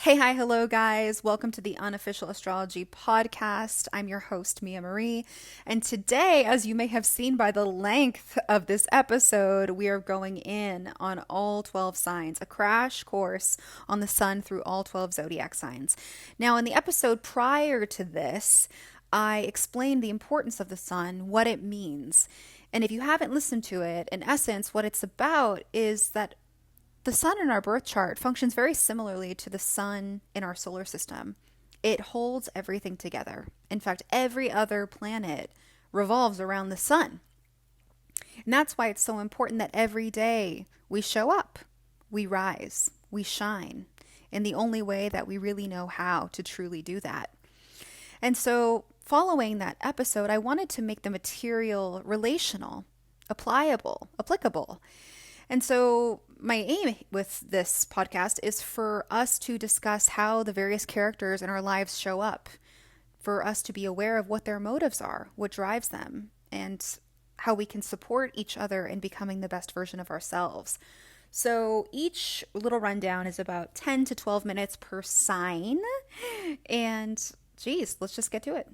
Hey, hi, hello, guys. Welcome to the Unofficial Astrology Podcast. I'm your host, Mia Marie. And today, as you may have seen by the length of this episode, we are going in on all 12 signs, a crash course on the sun through all 12 zodiac signs. Now, in the episode prior to this, I explained the importance of the sun, what it means. And if you haven't listened to it, in essence, what it's about is that the sun in our birth chart functions very similarly to the sun in our solar system. It holds everything together. In fact, every other planet revolves around the sun. And that's why it's so important that every day we show up, we rise, we shine in the only way that we really know how to truly do that. And so, following that episode, I wanted to make the material relational, applicable. And so my aim with this podcast is for us to discuss how the various characters in our lives show up, for us to be aware of what their motives are, what drives them, and how we can support each other in becoming the best version of ourselves. So each little rundown is about 10 to 12 minutes per sign. And geez, let's just get to it.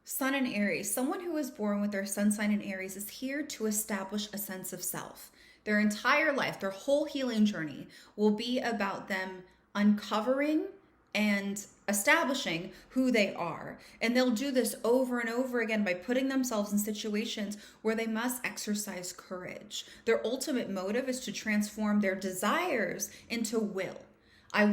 Sun in Aries. Someone who is born with their sun sign in Aries is here to establish a sense of self. Their entire life, their whole healing journey will be about them uncovering and establishing who they are. And they'll do this over and over again by putting themselves in situations where they must exercise courage. Their ultimate motive is to transform their desires into will. I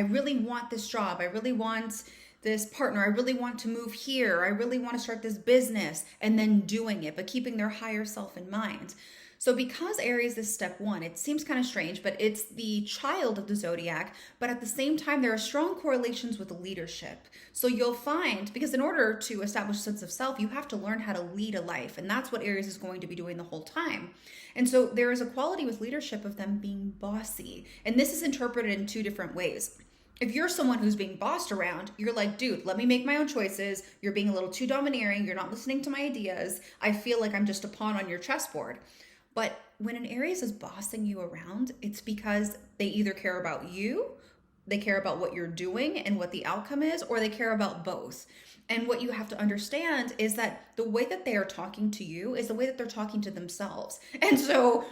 really want this job. I really want this partner. I really want to move here. I really want to start this business, and then doing it, but keeping their higher self in mind. So because Aries is step one, it seems kind of strange, but it's the child of the zodiac, but at the same time, there are strong correlations with leadership. So you'll find, because in order to establish a sense of self, you have to learn how to lead a life. And that's what Aries is going to be doing the whole time. And so there is a quality with leadership of them being bossy. And this is interpreted in two different ways. If you're someone who's being bossed around, you're like, dude, let me make my own choices. You're being a little too domineering. You're not listening to my ideas. I feel like I'm just a pawn on your chessboard. But when an Aries is bossing you around, it's because they either care about you, they care about what you're doing and what the outcome is, or they care about both. And what you have to understand is that the way that they are talking to you is the way that they're talking to themselves. And so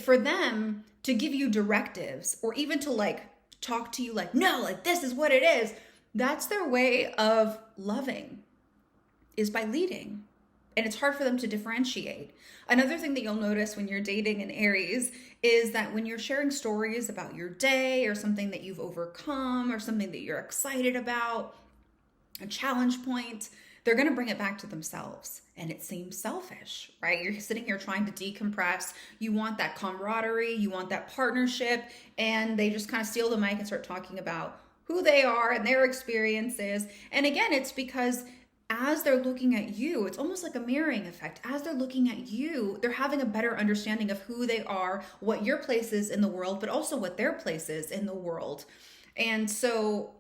for them to give you directives, or even to talk to you like, no, this is what it is. That's their way of loving, is by leading. And it's hard for them to differentiate. Another thing that you'll notice when you're dating an Aries is that when you're sharing stories about your day or something that you've overcome or something that you're excited about, a challenge point, they're going to bring it back to themselves. And it seems selfish, right? You're sitting here trying to decompress. You want that camaraderie, you want that partnership, and they just kind of steal the mic and start talking about who they are and their experiences. And again, it's because as they're looking at you, it's almost like a mirroring effect. As they're looking at you, they're having a better understanding of who they are, what your place is in the world, but also what their place is in the world. And so,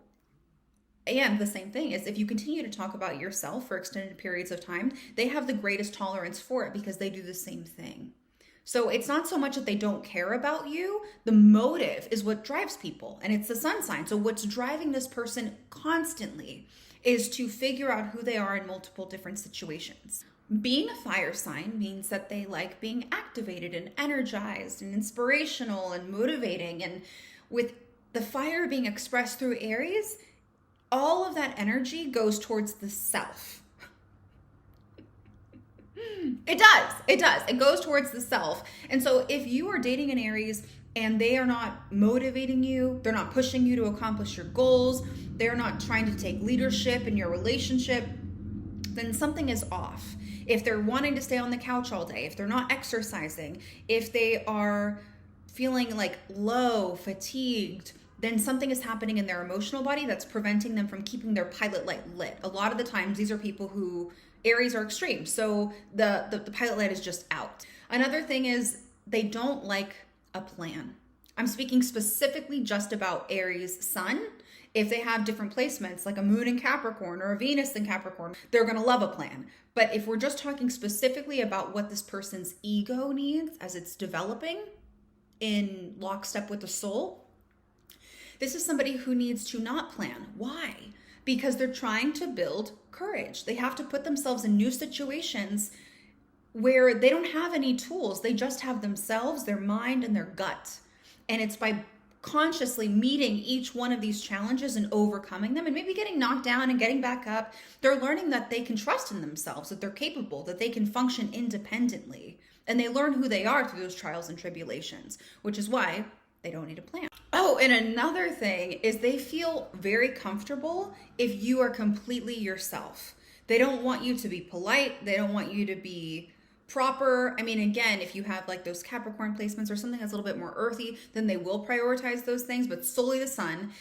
and the same thing is if you continue to talk about yourself for extended periods of time, they have the greatest tolerance for it because they do the same thing. So it's not so much that they don't care about you. The motive is what drives people, and it's the sun sign. So what's driving this person constantly is to figure out who they are in multiple different situations. Being a fire sign means that they like being activated and energized and inspirational and motivating. And with the fire being expressed through Aries, all of that energy goes towards the self. It does. It goes towards the self. And so if you are dating an Aries and they are not motivating you, they're not pushing you to accomplish your goals, they're not trying to take leadership in your relationship, then something is off. If they're wanting to stay on the couch all day, if they're not exercising, if they are feeling low, fatigued, then something is happening in their emotional body that's preventing them from keeping their pilot light lit. A lot of the times, these are people who, Aries are extreme, so the pilot light is just out. Another thing is they don't like a plan. I'm speaking specifically just about Aries sun. If they have different placements, like a moon in Capricorn or a Venus in Capricorn, they're going to love a plan. But if we're just talking specifically about what this person's ego needs as it's developing, in lockstep with the soul. This is somebody who needs to not plan. Why? Because they're trying to build courage. They have to put themselves in new situations where they don't have any tools. They just have themselves, their mind, and their gut. And it's by consciously meeting each one of these challenges and overcoming them and maybe getting knocked down and getting back up, they're learning that they can trust in themselves, that they're capable, that they can function independently. And they learn who they are through those trials and tribulations, which is why they don't need a plan. Oh, and another thing is they feel very comfortable if you are completely yourself. They don't want you to be polite. They don't want you to be proper. I mean, again, if you have like those Capricorn placements or something that's a little bit more earthy, then they will prioritize those things, but solely the sun,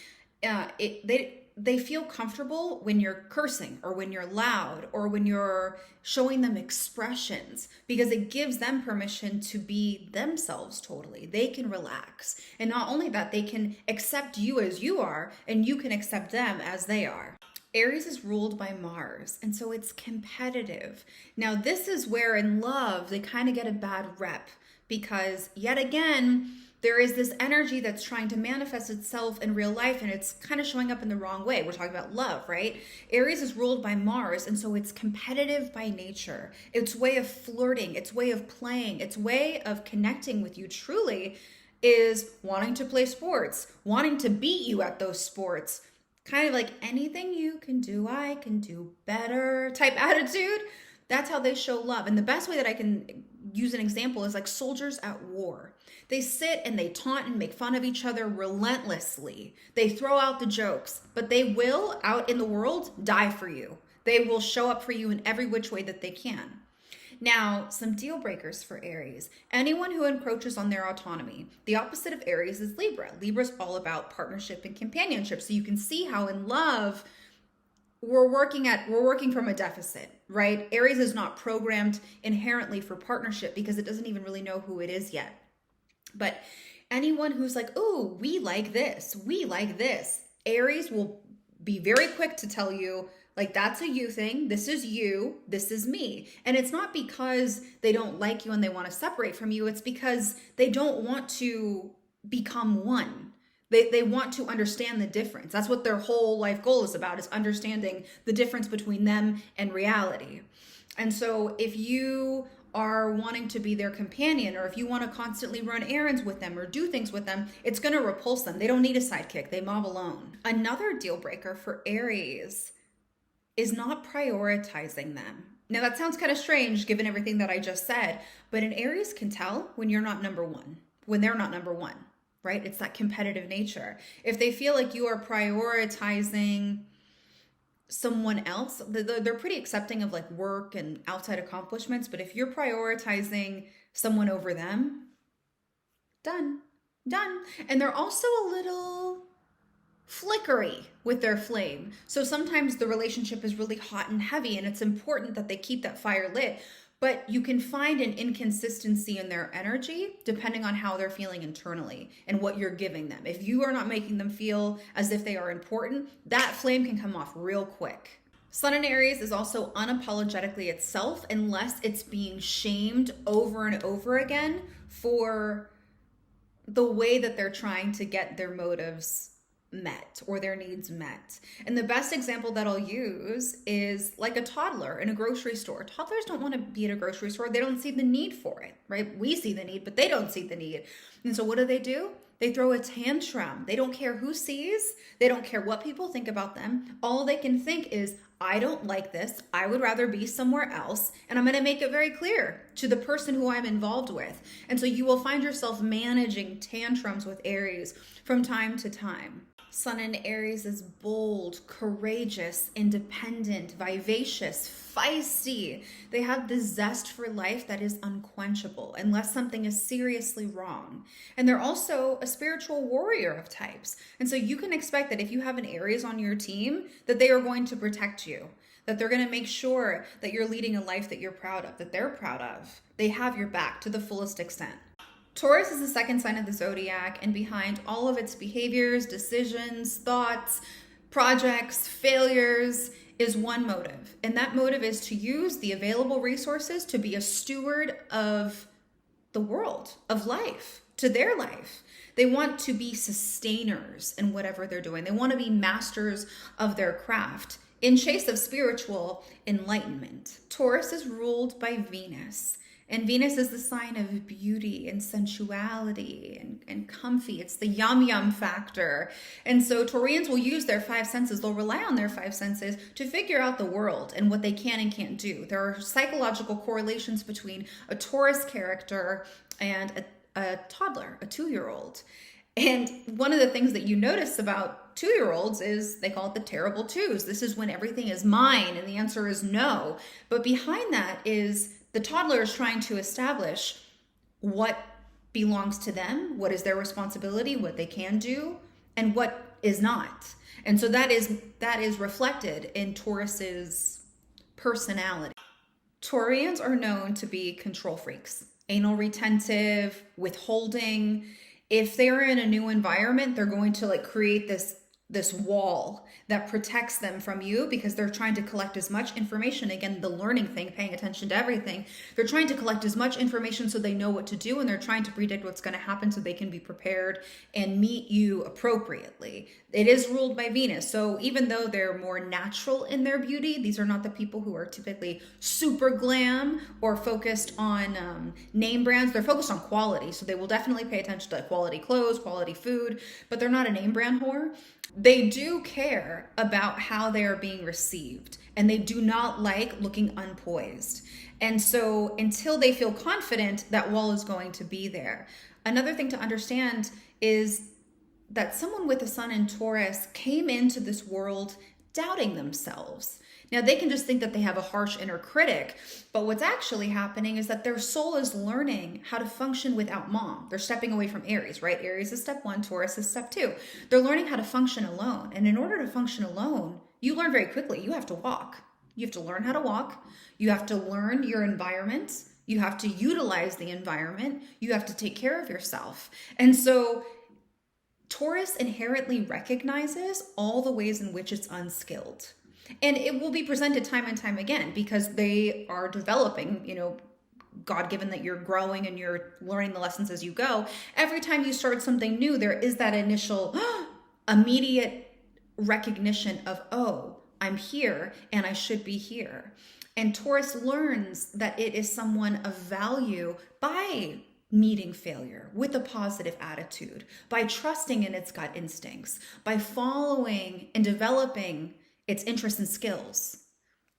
they feel comfortable when you're cursing or when you're loud or when you're showing them expressions, because it gives them permission to be themselves totally. They can relax. And not only that, they can accept you as you are, and you can accept them as they are. Aries is ruled by Mars, and so it's competitive. Now, this is where in love, they kind of get a bad rep, because yet again, there is this energy that's trying to manifest itself in real life, and it's kind of showing up in the wrong way. We're talking about love, right? Aries is ruled by Mars, and so it's competitive by nature. Its way of flirting, its way of playing, its way of connecting with you truly is wanting to play sports, wanting to beat you at those sports. Kind of like anything you can do, I can do better type attitude. That's how they show love. And the best way that I can use an example is like soldiers at war. They sit and they taunt and make fun of each other relentlessly. They throw out the jokes, but they will, out in the world, die for you. They will show up for you in every which way that they can. Now, some deal breakers for Aries. Anyone who encroaches on their autonomy. The opposite of Aries is Libra. Libra is all about partnership and companionship. So you can see how in love, we're working from a deficit, right? Aries is not programmed inherently for partnership because it doesn't even really know who it is yet. But anyone who's like, oh, we like this, Aries will be very quick to tell you, like, that's a you thing. This is you. This is me. And it's not because they don't like you and they want to separate from you. It's because they don't want to become one. They want to understand the difference. That's what their whole life goal is about, is understanding the difference between them and reality. And so if you are wanting to be their companion, or if you want to constantly run errands with them or do things with them, it's going to repulse them. They don't need a sidekick. They mob alone. Another deal breaker for Aries is not prioritizing them. Now that sounds kind of strange given everything that I just said, but an Aries can tell when you're not number one, when they're not number one, right? It's that competitive nature. If they feel like you are prioritizing someone else, they're pretty accepting of like work and outside accomplishments, but if you're prioritizing someone over them, done. And they're also a little flickery with their flame. So sometimes the relationship is really hot and heavy, and it's important that they keep that fire lit, but you can find an inconsistency in their energy depending on how they're feeling internally and what you're giving them. If you are not making them feel as if they are important, that flame can come off real quick. Sun in Aries is also unapologetically itself unless it's being shamed over and over again for the way that they're trying to get their motives met or their needs met. And the best example that I'll use is like a toddler in a grocery store. Toddlers don't want to be at a grocery store. They don't see the need for it, right? We see the need, but they don't see the need. And so what do? They throw a tantrum. They don't care who sees. They don't care what people think about them. All they can think is, I don't like this. I would rather be somewhere else. And I'm going to make it very clear to the person who I'm involved with. And so you will find yourself managing tantrums with Aries from time to time. Sun in Aries is bold, courageous, independent, vivacious, feisty. They have the zest for life that is unquenchable unless something is seriously wrong. And they're also a spiritual warrior of types. And so you can expect that if you have an Aries on your team, that they are going to protect you, that they're going to make sure that you're leading a life that you're proud of, that they're proud of. They have your back to the fullest extent. Taurus is the second sign of the zodiac, and behind all of its behaviors, decisions, thoughts, projects, failures is one motive. And that motive is to use the available resources to be a steward of the world, of life. to their life. They want to be sustainers in whatever they're doing. They want to be masters of their craft in chase of spiritual enlightenment. Taurus is ruled by Venus, and Venus is the sign of beauty and sensuality and comfy. It's the yum yum factor. And so Taurians will use their five senses. They'll rely on their five senses to figure out the world and what they can and can't do. There are psychological correlations between a Taurus character and a toddler, a 2-year-old. And one of the things that you notice about 2-year-olds is they call it the terrible twos. This is when everything is mine and the answer is no. But behind that is the toddler is trying to establish what belongs to them, what is their responsibility, what they can do, and what is not. And so that is reflected in Taurus's personality. Taurians are known to be control freaks, anal retentive, withholding. If they're in a new environment, they're going to create this wall that protects them from you because they're trying to collect as much information. Again, the learning thing, paying attention to everything. They're trying to collect as much information so they know what to do, and they're trying to predict what's going to happen so they can be prepared and meet you appropriately. It is ruled by Venus. So even though they're more natural in their beauty, these are not the people who are typically super glam or focused on name brands. They're focused on quality. So they will definitely pay attention to quality clothes, quality food, but they're not a name brand whore. They do care about how they are being received, and they do not like looking unpoised. And so until they feel confident, that wall is going to be there. Another thing to understand is that someone with a sun in Taurus came into this world doubting themselves. Now, they can just think that they have a harsh inner critic, but what's actually happening is that their soul is learning how to function without mom. They're stepping away from Aries, right? Aries is step 1, Taurus is step 2. They're learning how to function alone. And in order to function alone, you learn very quickly. You have to walk. You have to learn how to walk. You have to learn your environment. You have to utilize the environment. You have to take care of yourself. And so Taurus inherently recognizes all the ways in which it's unskilled. And it will be presented time and time again because they are developing, God given that you're growing and you're learning the lessons as you go. Every time you start something new, there is that initial immediate recognition of, oh, I'm here and I should be here. And Taurus learns that it is someone of value by meeting failure with a positive attitude, by trusting in its gut instincts, by following and developing its interests and skills.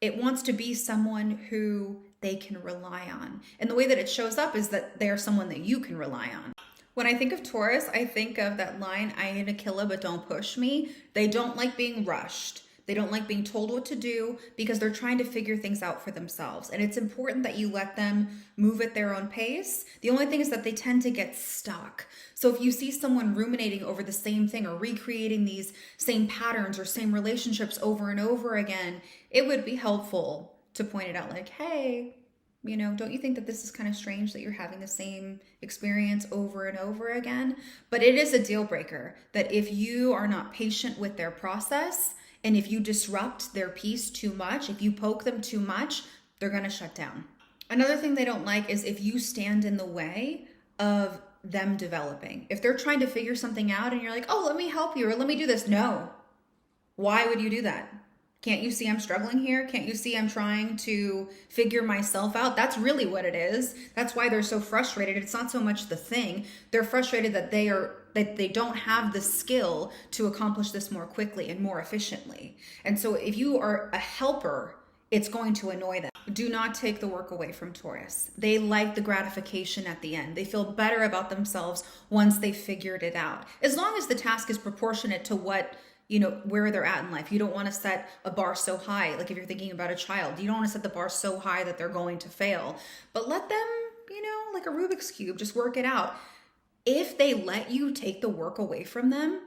It wants to be someone who they can rely on. And the way that it shows up is that they are someone that you can rely on. When I think of Taurus, I think of that line, I ain't a killer, but don't push me. They don't like being rushed. They don't like being told what to do because they're trying to figure things out for themselves. And it's important that you let them move at their own pace. The only thing is that they tend to get stuck. So if you see someone ruminating over the same thing or recreating these same patterns or same relationships over and over again, it would be helpful to point it out like, hey, don't you think that this is kind of strange that you're having the same experience over and over again? But it is a deal breaker that if you are not patient with their process, and if you disrupt their peace too much, if you poke them too much, they're going to shut down. Another thing they don't like is if you stand in the way of them developing. If they're trying to figure something out and you're like, oh, let me help you or let me do this. No. Why would you do that? Can't you see I'm struggling here? Can't you see I'm trying to figure myself out? That's really what it is. That's why they're so frustrated. It's not so much the thing. They're frustrated that they don't have the skill to accomplish this more quickly and more efficiently. And so if you are a helper, it's going to annoy them. Do not take the work away from Taurus. They like the gratification at the end. They feel better about themselves once they figured it out. As long as the task is proportionate to what where they're at in life. You don't want to set a bar so high. Like if you're thinking about a child, you don't want to set the bar so high that they're going to fail. But let them, like a Rubik's Cube, just work it out. If they let you take the work away from them,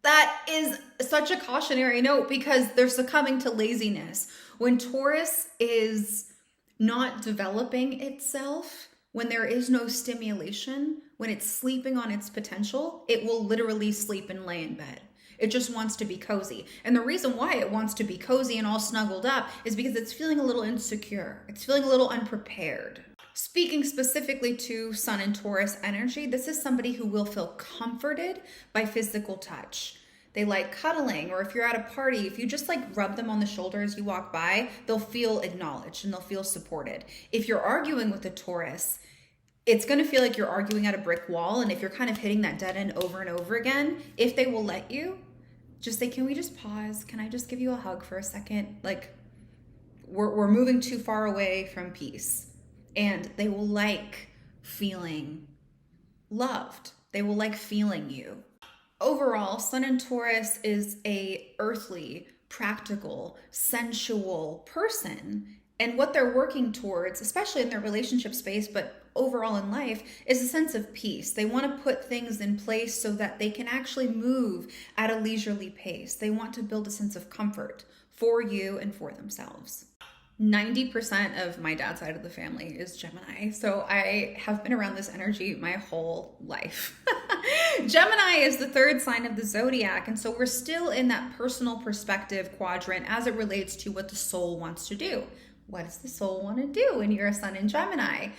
that is such a cautionary note because they're succumbing to laziness. When Taurus is not developing itself, when there is no stimulation, when it's sleeping on its potential, it will literally sleep and lay in bed. It just wants to be cozy. And the reason why it wants to be cozy and all snuggled up is because it's feeling a little insecure. It's feeling a little unprepared. Speaking specifically to Sun and Taurus energy, this is somebody who will feel comforted by physical touch. They like cuddling, or if you're at a party, if you just like rub them on the shoulder as you walk by, they'll feel acknowledged and they'll feel supported. If you're arguing with a Taurus, it's going to feel like you're arguing at a brick wall. And if you're kind of hitting that dead end over and over again, if they will let you, just say, can we just pause? Can I just give you a hug for a second? Like we're moving too far away from peace. And they will like feeling loved. They will like feeling you. Overall, Sun in Taurus is a earthly, practical, sensual person. And what they're working towards, especially in their relationship space, but overall in life, is a sense of peace. They want to put things in place so that they can actually move at a leisurely pace. They want to build a sense of comfort for you and for themselves. 90% of my dad's side of the family is Gemini. So I have been around this energy my whole life. Gemini is the third sign of the zodiac. And so we're still in that personal perspective quadrant as it relates to what the soul wants to do. What does the soul want to do when you're a Sun in Gemini?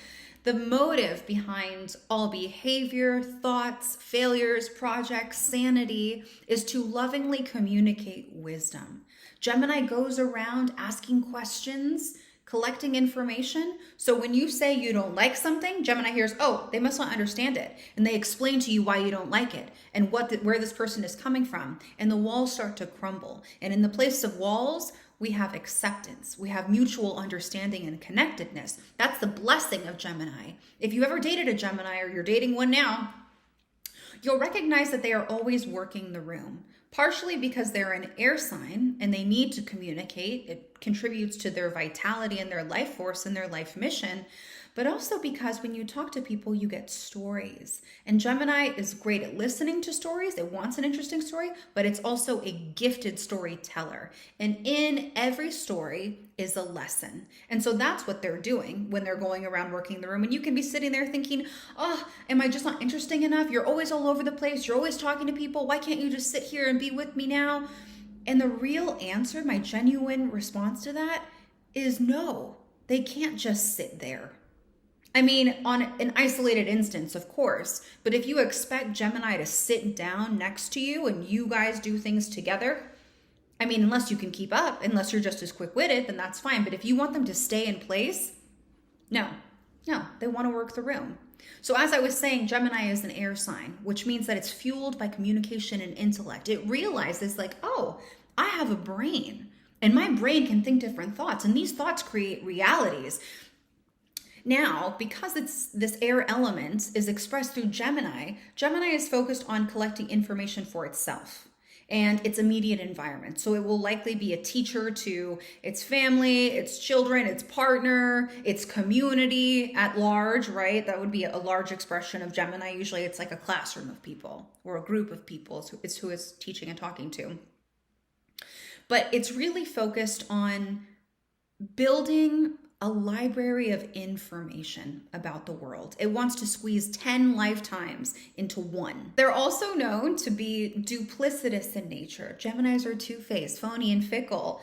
The motive behind all behavior, thoughts, failures, projects, sanity is to lovingly communicate wisdom. Gemini goes around asking questions, collecting information. So when you say you don't like something, Gemini hears, oh, they must not understand it. And they explain to you why you don't like it and where this person is coming from. And the walls start to crumble. And in the place of walls, we have acceptance. We have mutual understanding and connectedness. That's the blessing of Gemini. If you ever dated a Gemini or you're dating one now, you'll recognize that they are always working the room. Partially because they're an air sign and they need to communicate. It contributes to their vitality and their life force and their life mission. But also because when you talk to people, you get stories. And Gemini is great at listening to stories. It wants an interesting story, but it's also a gifted storyteller. And in every story is a lesson. And so that's what they're doing when they're going around working the room. And you can be sitting there thinking, oh, am I just not interesting enough? You're always all over the place. You're always talking to people. Why can't you just sit here and be with me now? And the real answer, my genuine response to that is no, they can't just sit there. I mean, on an isolated instance, of course, but if you expect Gemini to sit down next to you and you guys do things together, I mean, unless you can keep up, unless you're just as quick-witted, then that's fine. But if you want them to stay in place, no, they want to work the room. So as I was saying, Gemini is an air sign, which means that it's fueled by communication and intellect. It realizes like, oh, I have a brain and my brain can think different thoughts and these thoughts create realities. Now, because this air element is expressed through Gemini, Gemini is focused on collecting information for itself and its immediate environment. So it will likely be a teacher to its family, its children, its partner, its community at large, right? That would be a large expression of Gemini. Usually it's like a classroom of people or a group of people is who it's teaching and talking to. But it's really focused on building a library of information about the world. It wants to squeeze 10 lifetimes into one. They're also known to be duplicitous in nature. Geminis are two-faced, phony, and fickle.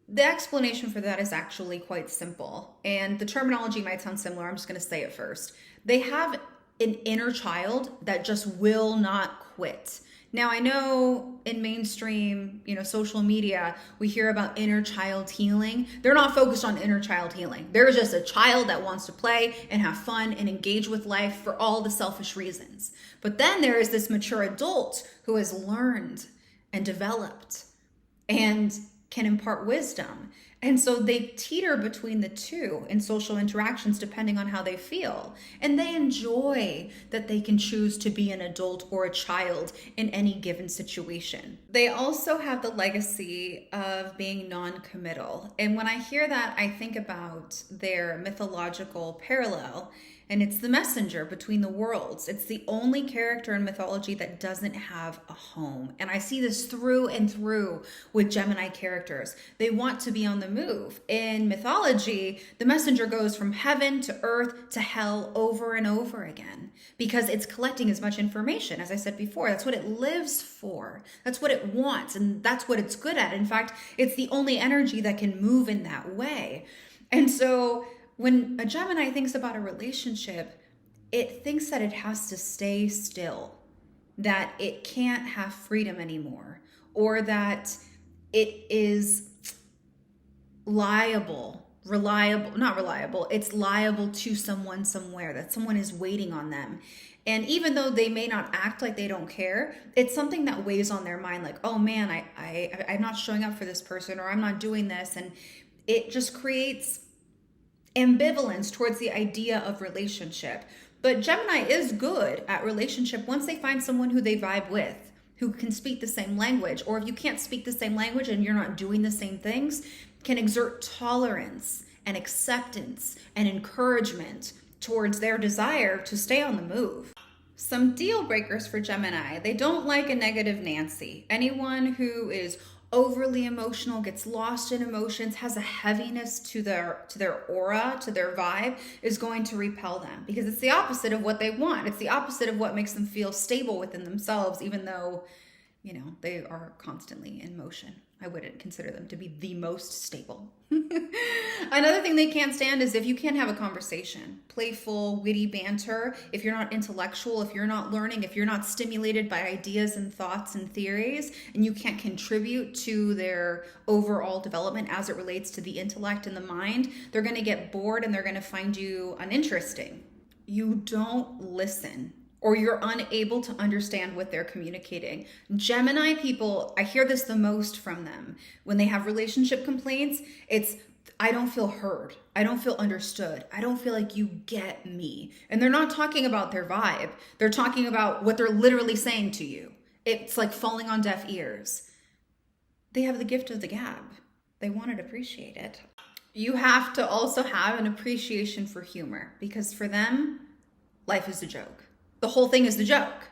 The explanation for that is actually quite simple. And the terminology might sound similar. I'm just going to say it first. They have an inner child that just will not quit. Now, I know in mainstream, social media, we hear about inner child healing. They're not focused on inner child healing. They're just a child that wants to play and have fun and engage with life for all the selfish reasons. But then there is this mature adult who has learned and developed and can impart wisdom. And so they teeter between the two in social interactions depending on how they feel. And they enjoy that they can choose to be an adult or a child in any given situation. They also have the legacy of being non-committal. And when I hear that, I think about their mythological parallel. And it's the messenger between the worlds. It's the only character in mythology that doesn't have a home. And I see this through and through with Gemini characters. They want to be on the move. In mythology, the messenger goes from heaven to earth to hell over and over again because it's collecting as much information. As I said before, that's what it lives for. That's what it wants. And that's what it's good at. In fact, it's the only energy that can move in that way. And so when a Gemini thinks about a relationship, it thinks that it has to stay still, that it can't have freedom anymore, or that it is it's liable to someone somewhere, that someone is waiting on them. And even though they may not act like they don't care, it's something that weighs on their mind, like, oh man, I'm not showing up for this person, or I'm not doing this. And it just creates ambivalence towards the idea of relationship. But Gemini is good at relationship once they find someone who they vibe with, who can speak the same language. Or if you can't speak the same language and you're not doing the same things, can exert tolerance and acceptance and encouragement towards their desire to stay on the move. Some deal breakers for Gemini: they don't like a negative Nancy. Anyone who is overly emotional, gets lost in emotions, has a heaviness to their aura, to their vibe, is going to repel them, because it's the opposite of what they want. It's the opposite of what makes them feel stable within themselves, even though, they are constantly in motion. I wouldn't consider them to be the most stable. Another thing they can't stand is if you can't have a conversation, playful, witty banter, if you're not intellectual, if you're not learning, if you're not stimulated by ideas and thoughts and theories, and you can't contribute to their overall development as it relates to the intellect and the mind, they're going to get bored and they're going to find you uninteresting. You don't listen, or you're unable to understand what they're communicating. Gemini people, I hear this the most from them. When they have relationship complaints, it's, I don't feel heard. I don't feel understood. I don't feel like you get me. And they're not talking about their vibe. They're talking about what they're literally saying to you. It's like falling on deaf ears. They have the gift of the gab. They want to appreciate it. You have to also have an appreciation for humor, because for them, life is a joke. The whole thing is the joke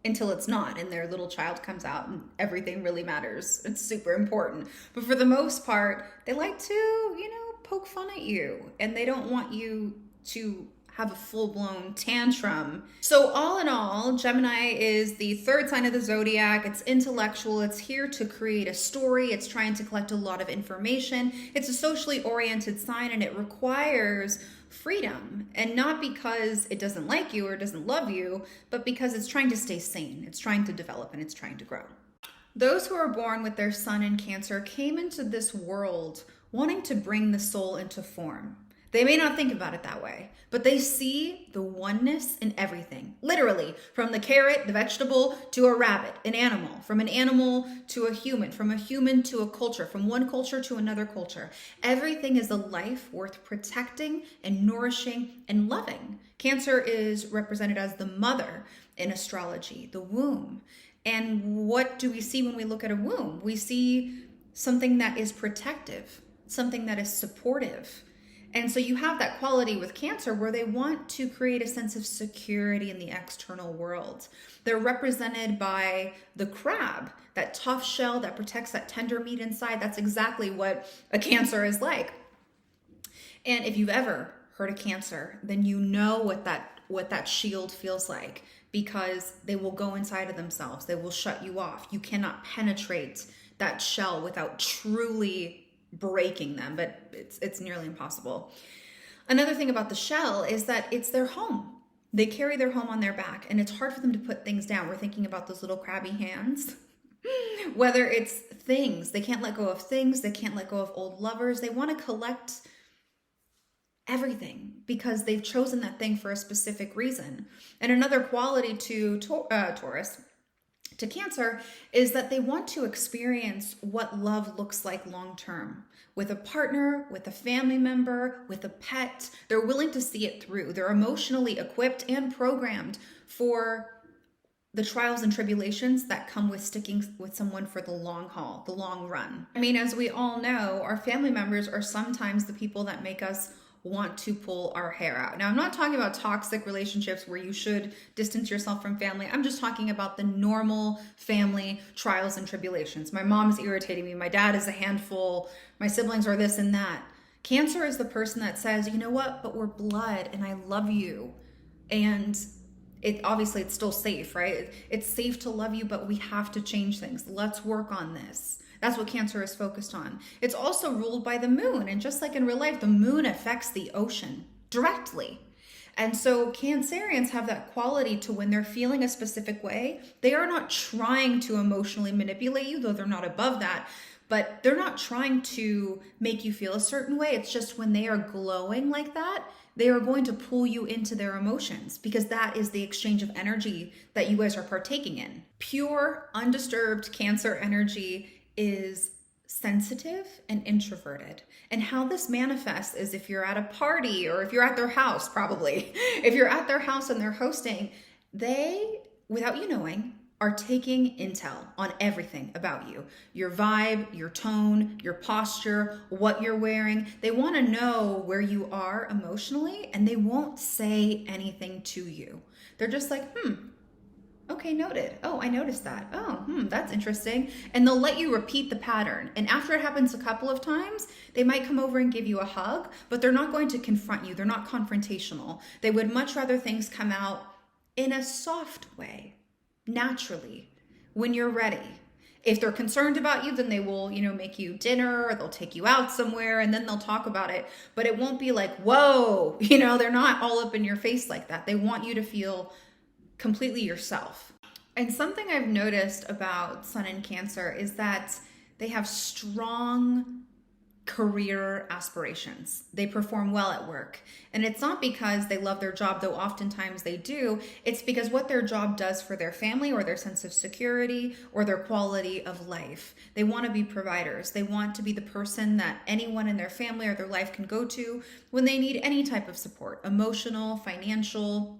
until it's not, and their little child comes out and everything really matters. It's super important. But for the most part, they like to, poke fun at you, and they don't want you to have a full-blown tantrum. So all in all, Gemini is the third sign of the zodiac. It's intellectual. It's here to create a story. It's trying to collect a lot of information. It's a socially oriented sign, and it requires freedom, and not because it doesn't like you or doesn't love you, but because it's trying to stay sane. It's trying to develop and it's trying to grow. Those who are born with their sun in Cancer came into this world wanting to bring the soul into form. They may not think about it that way, but they see the oneness in everything. Literally, from the carrot, the vegetable, to a rabbit, an animal, from an animal to a human, from a human to a culture, from one culture to another culture. Everything is a life worth protecting and nourishing and loving. Cancer is represented as the mother in astrology, the womb. And what do we see when we look at a womb? We see something that is protective, something that is supportive. And so you have that quality with Cancer where they want to create a sense of security in the external world. They're represented by the crab, that tough shell that protects that tender meat inside. That's exactly what a Cancer is like. And if you've ever heard a Cancer, then you know what that shield feels like, because they will go inside of themselves. They will shut you off. You cannot penetrate that shell without truly breaking them, but it's nearly impossible. Another thing about the shell is that it's their home. They carry their home on their back, and it's hard for them to put things down. We're thinking about those little crabby hands. Whether it's things, they can't let go of things. They can't let go of old lovers. They want to collect everything because they've chosen that thing for a specific reason. And another quality to Taurus, to Cancer, is that they want to experience what love looks like long term, with a partner, with a family member, with a pet. They're willing to see it through. They're emotionally equipped and programmed for the trials and tribulations that come with sticking with someone for the long haul, the long run. I mean, as we all know, our family members are sometimes the people that make us want to pull our hair out. Now, I'm not talking about toxic relationships where you should distance yourself from family. I'm just talking about the normal family trials and tribulations. My mom is irritating me. My dad is a handful. My siblings are this and that. Cancer is the person that says, you know what, but we're blood and I love you. And it's still safe, right? It's safe to love you, but we have to change things. Let's work on this. That's what Cancer is focused on. It's also ruled by the moon. And just like in real life, the moon affects the ocean directly. And so Cancerians have that quality to when they're feeling a specific way, they are not trying to emotionally manipulate you, though they're not above that, but they're not trying to make you feel a certain way. It's just when they are glowing like that, they are going to pull you into their emotions because that is the exchange of energy that you guys are partaking in. Pure, undisturbed Cancer energy is sensitive and introverted. And how this manifests is if you're at a party or if you're at their house, probably. If you're at their house and they're hosting, they, without you knowing, are taking intel on everything about you. Your vibe, your tone, your posture, what you're wearing. They want to know where you are emotionally and they won't say anything to you. They're just like, okay, noted. Oh, I noticed that. Oh, that's interesting. And they'll let you repeat the pattern. And after it happens a couple of times, they might come over and give you a hug, but they're not going to confront you. They're not confrontational. They would much rather things come out in a soft way, naturally, when you're ready. If they're concerned about you, then they will, make you dinner or they'll take you out somewhere and then they'll talk about it. But it won't be like, whoa, they're not all up in your face like that. They want you to feel completely yourself. And something I've noticed about Sun in Cancer is that they have strong career aspirations. They perform well at work. And it's not because they love their job, though oftentimes they do. It's because what their job does for their family or their sense of security or their quality of life. They want to be providers. They want to be the person that anyone in their family or their life can go to when they need any type of support, emotional, financial.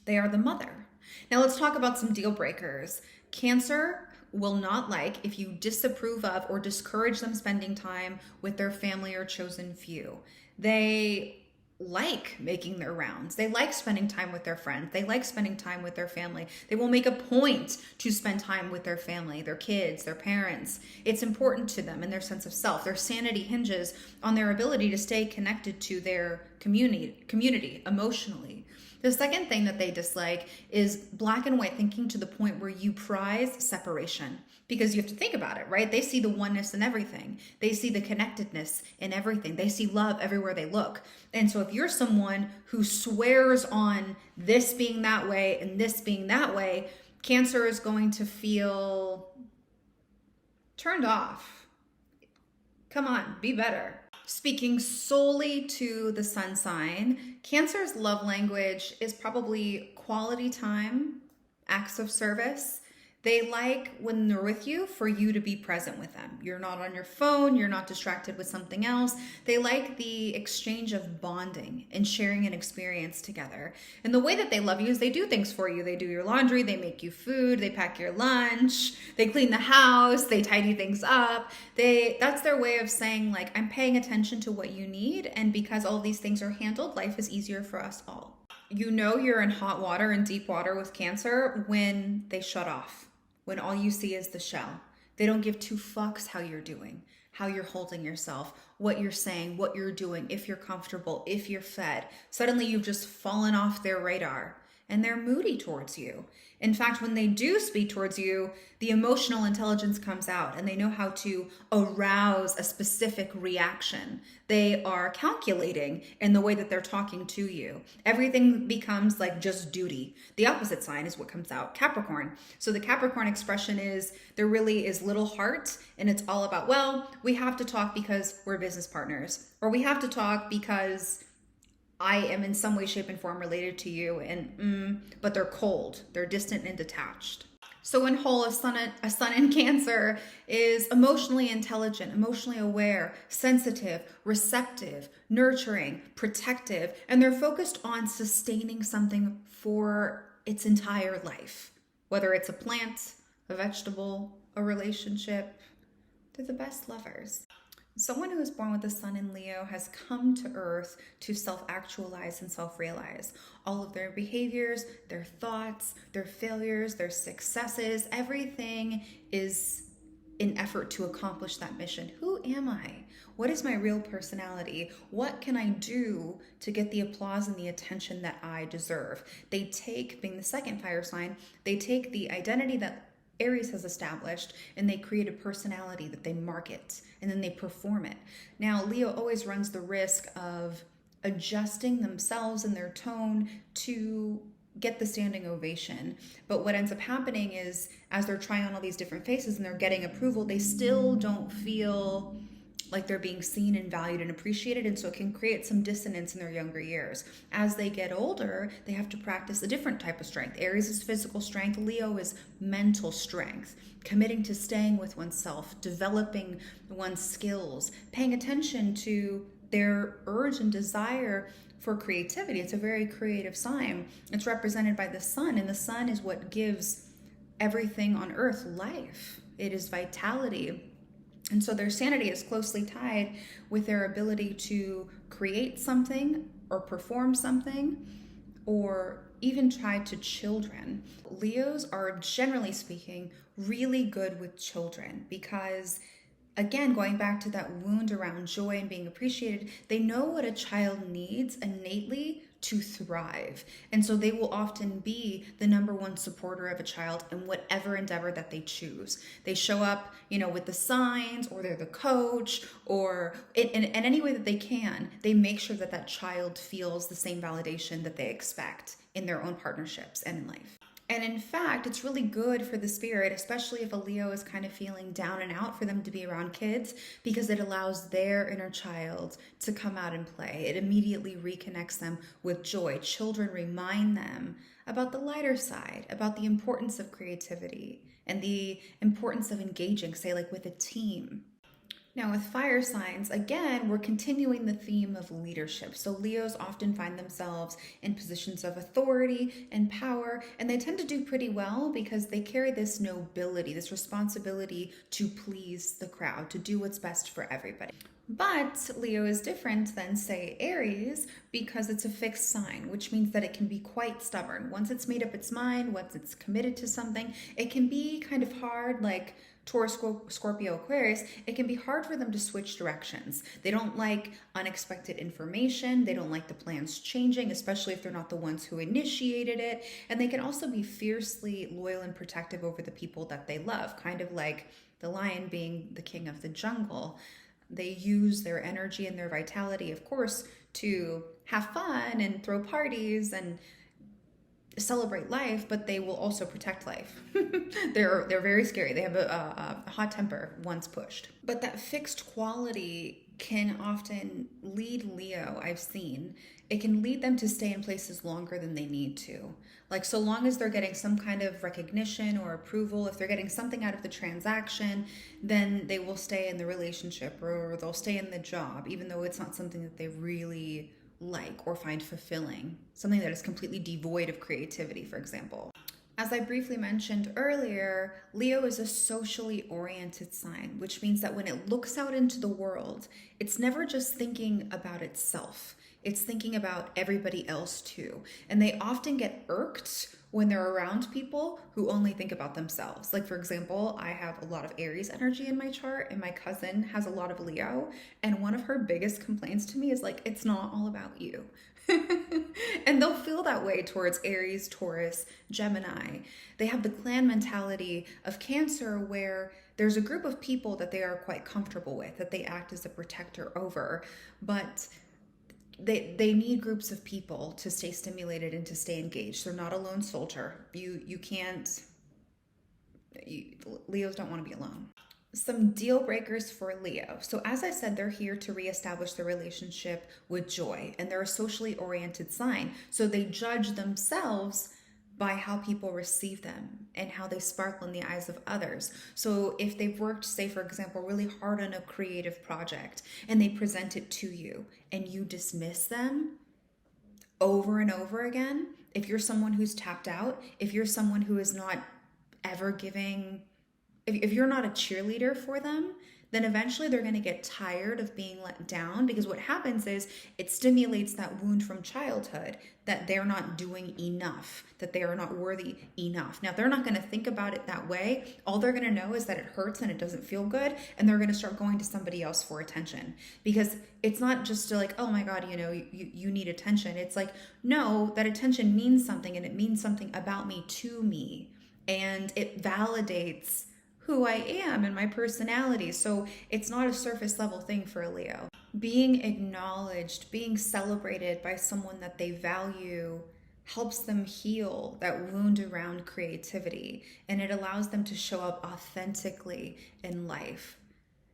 They are the mother. Now let's talk about some deal breakers. Cancer will not like if you disapprove of or discourage them spending time with their family or chosen few. They like making their rounds. They like spending time with their friends. They like spending time with their family. They will make a point to spend time with their family, their kids, their parents. It's important to them in their sense of self. Their sanity hinges on their ability to stay connected to their community emotionally. The second thing that they dislike is black and white thinking to the point where you prize separation, because you have to think about it, right? They see the oneness in everything. They see the connectedness in everything. They see love everywhere they look. And so if you're someone who swears on this being that way and this being that way, Cancer is going to feel turned off. Come on, be better. Speaking solely to the sun sign, Cancer's love language is probably quality time, acts of service. They like when they're with you for you to be present with them. You're not on your phone, you're not distracted with something else. They like the exchange of bonding and sharing an experience together. And the way that they love you is they do things for you. They do your laundry, they make you food, they pack your lunch, they clean the house, they tidy things up. That's their way of saying, like, I'm paying attention to what you need, and because all these things are handled, life is easier for us all. You're in hot water and deep water with Cancer when they shut off. When all you see is the shell. They don't give two fucks how you're doing, how you're holding yourself, what you're saying, what you're doing, if you're comfortable, if you're fed. Suddenly you've just fallen off their radar and they're moody towards you. In fact, when they do speak towards you, the emotional intelligence comes out and they know how to arouse a specific reaction. They are calculating in the way that they're talking to you. Everything becomes like just duty. The opposite sign is what comes out, Capricorn. So the Capricorn expression is there really is little heart, and it's all about, well, we have to talk because we're business partners, or we have to talk because I am in some way, shape, and form related to you, but they're cold, they're distant and detached. So in whole, a sun in Cancer is emotionally intelligent, emotionally aware, sensitive, receptive, nurturing, protective, and they're focused on sustaining something for its entire life. Whether it's a plant, a vegetable, a relationship, they're the best lovers. Someone who is born with the sun in Leo has come to Earth to self-actualize and self-realize. All of their behaviors, their thoughts, their failures, their successes, everything is an effort to accomplish that mission. Who am I? What is my real personality? What can I do to get the applause and the attention that I deserve? They take, being the second fire sign, they take the identity that Aries has established, and they create a personality that they market and then they perform it. Now, Leo always runs the risk of adjusting themselves and their tone to get the standing ovation. But what ends up happening is, as they're trying on all these different faces and they're getting approval, they still don't feel like they're being seen and valued and appreciated, and so it can create some dissonance in their younger years. As they get older, they have to practice a different type of strength. Aries is physical strength, Leo is mental strength, committing to staying with oneself, developing one's skills, paying attention to their urge and desire for creativity. It's a very creative sign. It's represented by the sun, and the sun is what gives everything on earth life. It is vitality. And so their sanity is closely tied with their ability to create something or perform something or even try to children. Leos are, generally speaking, really good with children because, again, going back to that wound around joy and being appreciated, they know what a child needs innately to thrive. And so they will often be the number one supporter of a child in whatever endeavor that they choose. They show up, with the signs, or they're the coach, or in any way that they can. They make sure that that child feels the same validation that they expect in their own partnerships and in life. And in fact, it's really good for the spirit, especially if a Leo is kind of feeling down and out, for them to be around kids, because it allows their inner child to come out and play. It immediately reconnects them with joy. Children remind them about the lighter side, about the importance of creativity and the importance of engaging, say like with a team. Now with fire signs, again, we're continuing the theme of leadership. So Leos often find themselves in positions of authority and power, and they tend to do pretty well because they carry this nobility, this responsibility to please the crowd, to do what's best for everybody. But Leo is different than, say, Aries, because it's a fixed sign, which means that it can be quite stubborn. Once it's made up its mind, once it's committed to something, it can be kind of hard, like Taurus, Scorpio, Aquarius. It can be hard for them to switch directions. They don't like unexpected information. They don't like the plans changing, especially if they're not the ones who initiated it. And they can also be fiercely loyal and protective over the people that they love, kind of like the lion being the king of the jungle. They use their energy and their vitality, of course, to have fun and throw parties and celebrate life, but they will also protect life. They're very scary. They have a hot temper once pushed. But that fixed quality can often lead Leo, I've seen, it can lead them to stay in places longer than they need to. Like, so long as they're getting some kind of recognition or approval, if they're getting something out of the transaction, then they will stay in the relationship or they'll stay in the job, even though it's not something that they really like or find fulfilling, something that is completely devoid of creativity, for example. As I briefly mentioned earlier, Leo is a socially oriented sign, which means that when it looks out into the world, it's never just thinking about itself. It's thinking about everybody else too. And they often get irked when they're around people who only think about themselves. Like, for example, I have a lot of Aries energy in my chart, and my cousin has a lot of Leo. And one of her biggest complaints to me is like, it's not all about you. And they'll feel that way towards Aries, Taurus, Gemini. They have the clan mentality of Cancer, where there's a group of people that they are quite comfortable with, that they act as a protector over, but they need groups of people to stay stimulated and to stay engaged. They're not a lone soldier. Leos don't want to be alone. Some deal breakers for Leo. So as I said, they're here to reestablish the relationship with joy, and they're a socially oriented sign. So they judge themselves by how people receive them and how they sparkle in the eyes of others. So if they've worked, say, for example, really hard on a creative project and they present it to you and you dismiss them over and over again, if you're someone who's tapped out, if you're someone who is not ever giving, if you're not a cheerleader for them, then eventually they're going to get tired of being let down, because what happens is it stimulates that wound from childhood that they're not doing enough, that they are not worthy enough. Now, they're not going to think about it that way. All they're going to know is that it hurts and it doesn't feel good, and they're going to start going to somebody else for attention, because it's not just like, oh my God, you need attention. It's like, no, that attention means something, and it means something about me to me. and it validates who I am and my personality. So it's not a surface level thing for a Leo. Being acknowledged, being celebrated by someone that they value helps them heal that wound around creativity, and it allows them to show up authentically in life.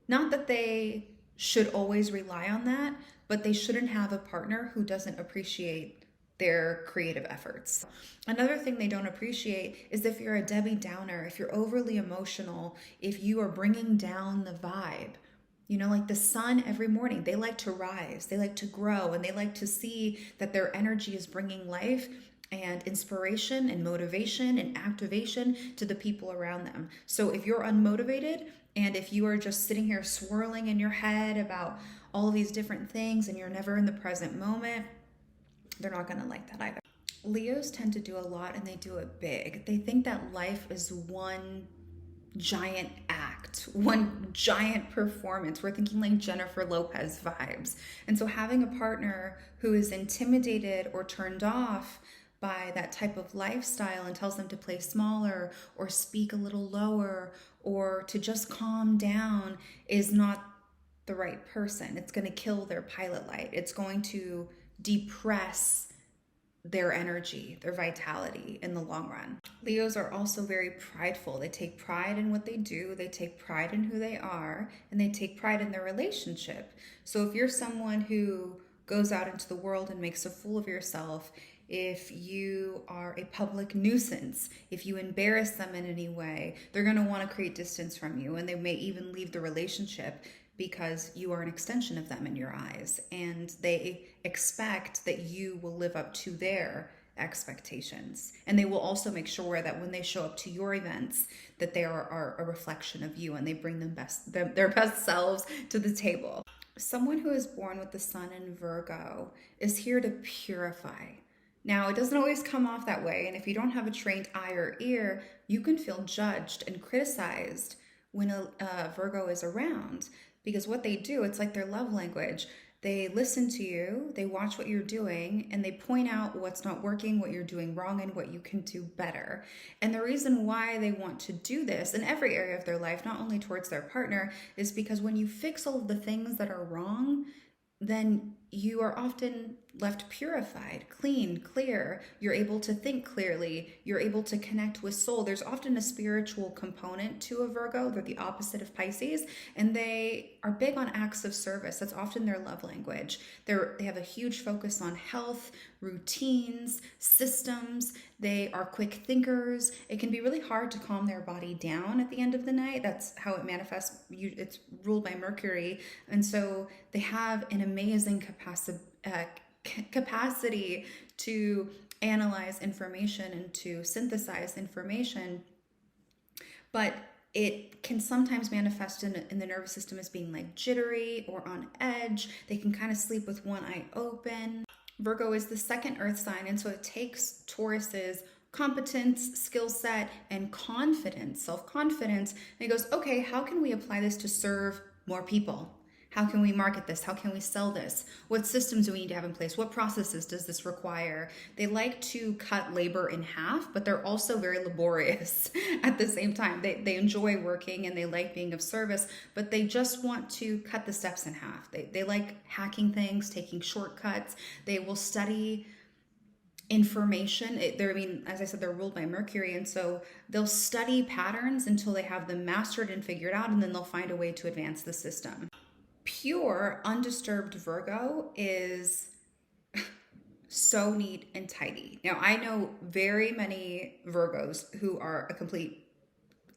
Not that they should always rely on that, but they shouldn't have a partner who doesn't appreciate their creative efforts. Another thing they don't appreciate is if you're a Debbie Downer, if you're overly emotional, if you are bringing down the vibe. You know, like the sun every morning, they like to rise, they like to grow, and they like to see that their energy is bringing life and inspiration and motivation and activation to the people around them. So if you're unmotivated and if you are just sitting here swirling in your head about all of these different things and you're never in the present moment, they're not going to like that either. Leos tend to do a lot and they do it big. They think that life is one giant act, one giant performance. We're thinking like Jennifer Lopez vibes. And so having a partner who is intimidated or turned off by that type of lifestyle and tells them to play smaller or speak a little lower or to just calm down is not the right person. It's going to kill their pilot light. It's going to depress their energy, their vitality in the long run. Leos are also very prideful. They take pride in what they do, they take pride in who they are, and they take pride in their relationship. So if you're someone who goes out into the world and makes a fool of yourself, if you are a public nuisance, if you embarrass them in any way, they're going to want to create distance from you, and they may even leave the relationship because you are an extension of them in your eyes, and they expect that you will live up to their expectations. And they will also make sure that when they show up to your events, that they are a reflection of you and they bring their best selves to the table. Someone who is born with the sun in Virgo is here to purify. Now, it doesn't always come off that way, and if you don't have a trained eye or ear, you can feel judged and criticized when a Virgo is around. Because what they do, it's like their love language. They listen to you, they watch what you're doing, and they point out what's not working, what you're doing wrong, and what you can do better. And the reason why they want to do this in every area of their life, not only towards their partner, is because when you fix all of the things that are wrong, then you are often left purified, clean, clear. You're able to think clearly. You're able to connect with soul. There's often a spiritual component to a Virgo. They're the opposite of Pisces, and they are big on acts of service. That's often their love language. They have a huge focus on health, routines, systems. They are quick thinkers. It can be really hard to calm their body down at the end of the night. That's how it manifests. It's ruled by Mercury. And so they have an amazing capacity to analyze information and to synthesize information, but it can sometimes manifest in the nervous system as being like jittery or on edge. They can kind of sleep with one eye open. Virgo is the second earth sign, and so it takes Taurus's competence, skill set, and confidence, self-confidence, and it goes, okay, how can we apply this to serve more people? How can we market this? How can we sell this? What systems do we need to have in place? What processes does this require? They like to cut labor in half, but they're also very laborious at the same time. They enjoy working and they like being of service, but they just want to cut the steps in half. They like hacking things, taking shortcuts. They will study information. As I said, they're ruled by Mercury, and so they'll study patterns until they have them mastered and figured out, and then they'll find a way to advance the system. Pure, undisturbed Virgo is so neat and tidy. Now, I know very many Virgos who are a complete,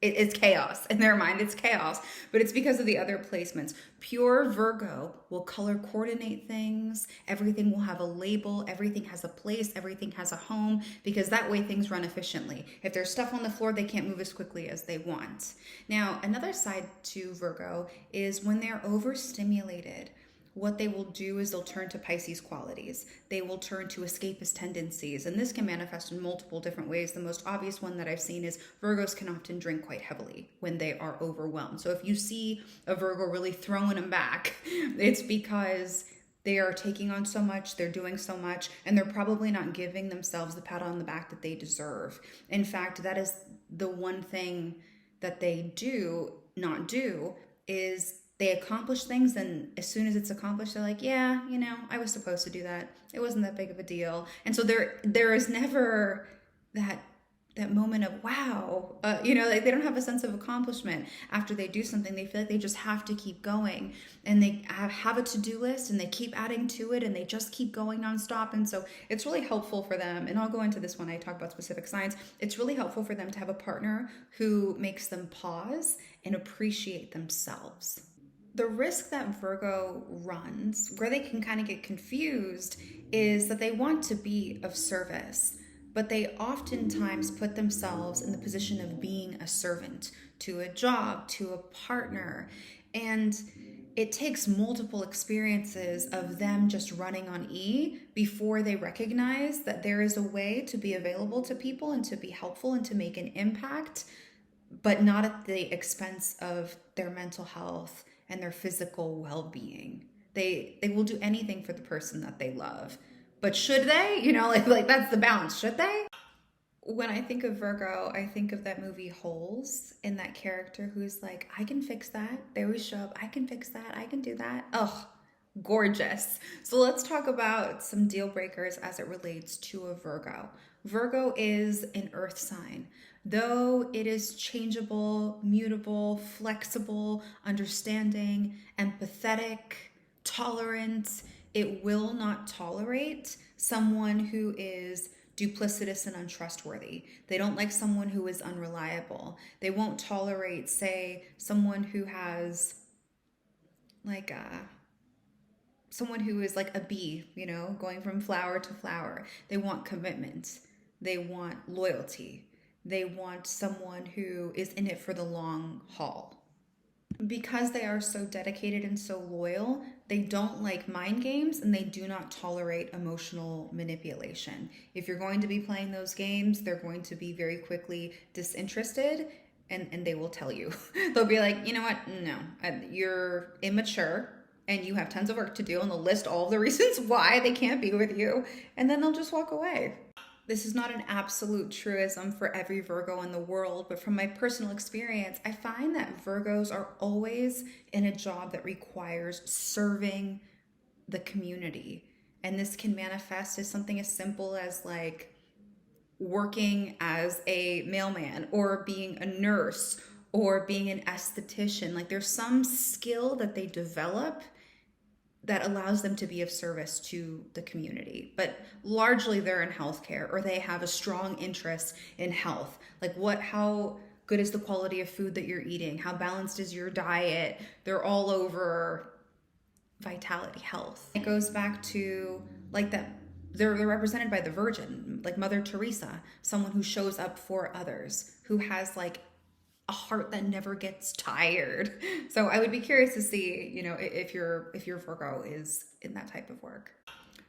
it's chaos. In their mind, it's chaos, but it's because of the other placements. Pure Virgo will color coordinate things. Everything will have a label. Everything has a place. Everything has a home, because that way things run efficiently. If there's stuff on the floor, they can't move as quickly as they want. Now, another side to Virgo is when they're overstimulated, what they will do is they'll turn to Pisces qualities. They will turn to escapist tendencies, and this can manifest in multiple different ways. The most obvious one that I've seen is Virgos can often drink quite heavily when they are overwhelmed. So if you see a Virgo really throwing them back, it's because They are taking on so much, they're doing so much, and they're probably not giving themselves the pat on the back that they deserve. In fact, that is the one thing that they do not do is they accomplish things, and as soon as it's accomplished, they're like, yeah, I was supposed to do that. It wasn't that big of a deal. And so there is never that moment of wow, like they don't have a sense of accomplishment after they do something. They feel like they just have to keep going, and they have a to-do list, and they keep adding to it, and they just keep going nonstop. And so it's really helpful for them, and I'll go into this when I talk about specific signs. It's really helpful for them to have a partner who makes them pause and appreciate themselves. The risk that Virgo runs, where they can kind of get confused, is that they want to be of service, but they oftentimes put themselves in the position of being a servant to a job, to a partner. And it takes multiple experiences of them just running on E before they recognize that there is a way to be available to people and to be helpful and to make an impact, but not at the expense of their mental health and their physical well-being. They will do anything for the person that they love. But should they? Like that's the balance. Should they? When I think of Virgo, I think of that movie Holes, and that character who's like, I can fix that. They always show up, I can fix that. I can do that. Oh, gorgeous. So let's talk about some deal breakers as it relates to a Virgo. Virgo is an earth sign. Though it is changeable, mutable, flexible, understanding, empathetic, tolerant, it will not tolerate someone who is duplicitous and untrustworthy. They don't like someone who is unreliable. They won't tolerate, say, someone who has someone who is like a bee, going from flower to flower. They want commitment. They want loyalty. They want someone who is in it for the long haul. Because they are so dedicated and so loyal, they don't like mind games, and they do not tolerate emotional manipulation. If you're going to be playing those games, they're going to be very quickly disinterested, and they will tell you. They'll be like, you know what? No, you're immature and you have tons of work to do, and they'll list all of the reasons why they can't be with you, and then they'll just walk away. This is not an absolute truism for every Virgo in the world, but from my personal experience, I find that Virgos are always in a job that requires serving the community. And this can manifest as something as simple as like working as a mailman, or being a nurse, or being an esthetician. Like there's some skill that they develop that allows them to be of service to the community. But largely they're in healthcare, or they have a strong interest in health. Like how good is the quality of food that you're eating? How balanced is your diet? They're all over vitality, health. It goes back to like that, they're represented by the Virgin, like Mother Teresa, someone who shows up for others, who has like a heart that never gets tired. So I would be curious to see, if your Virgo is in that type of work.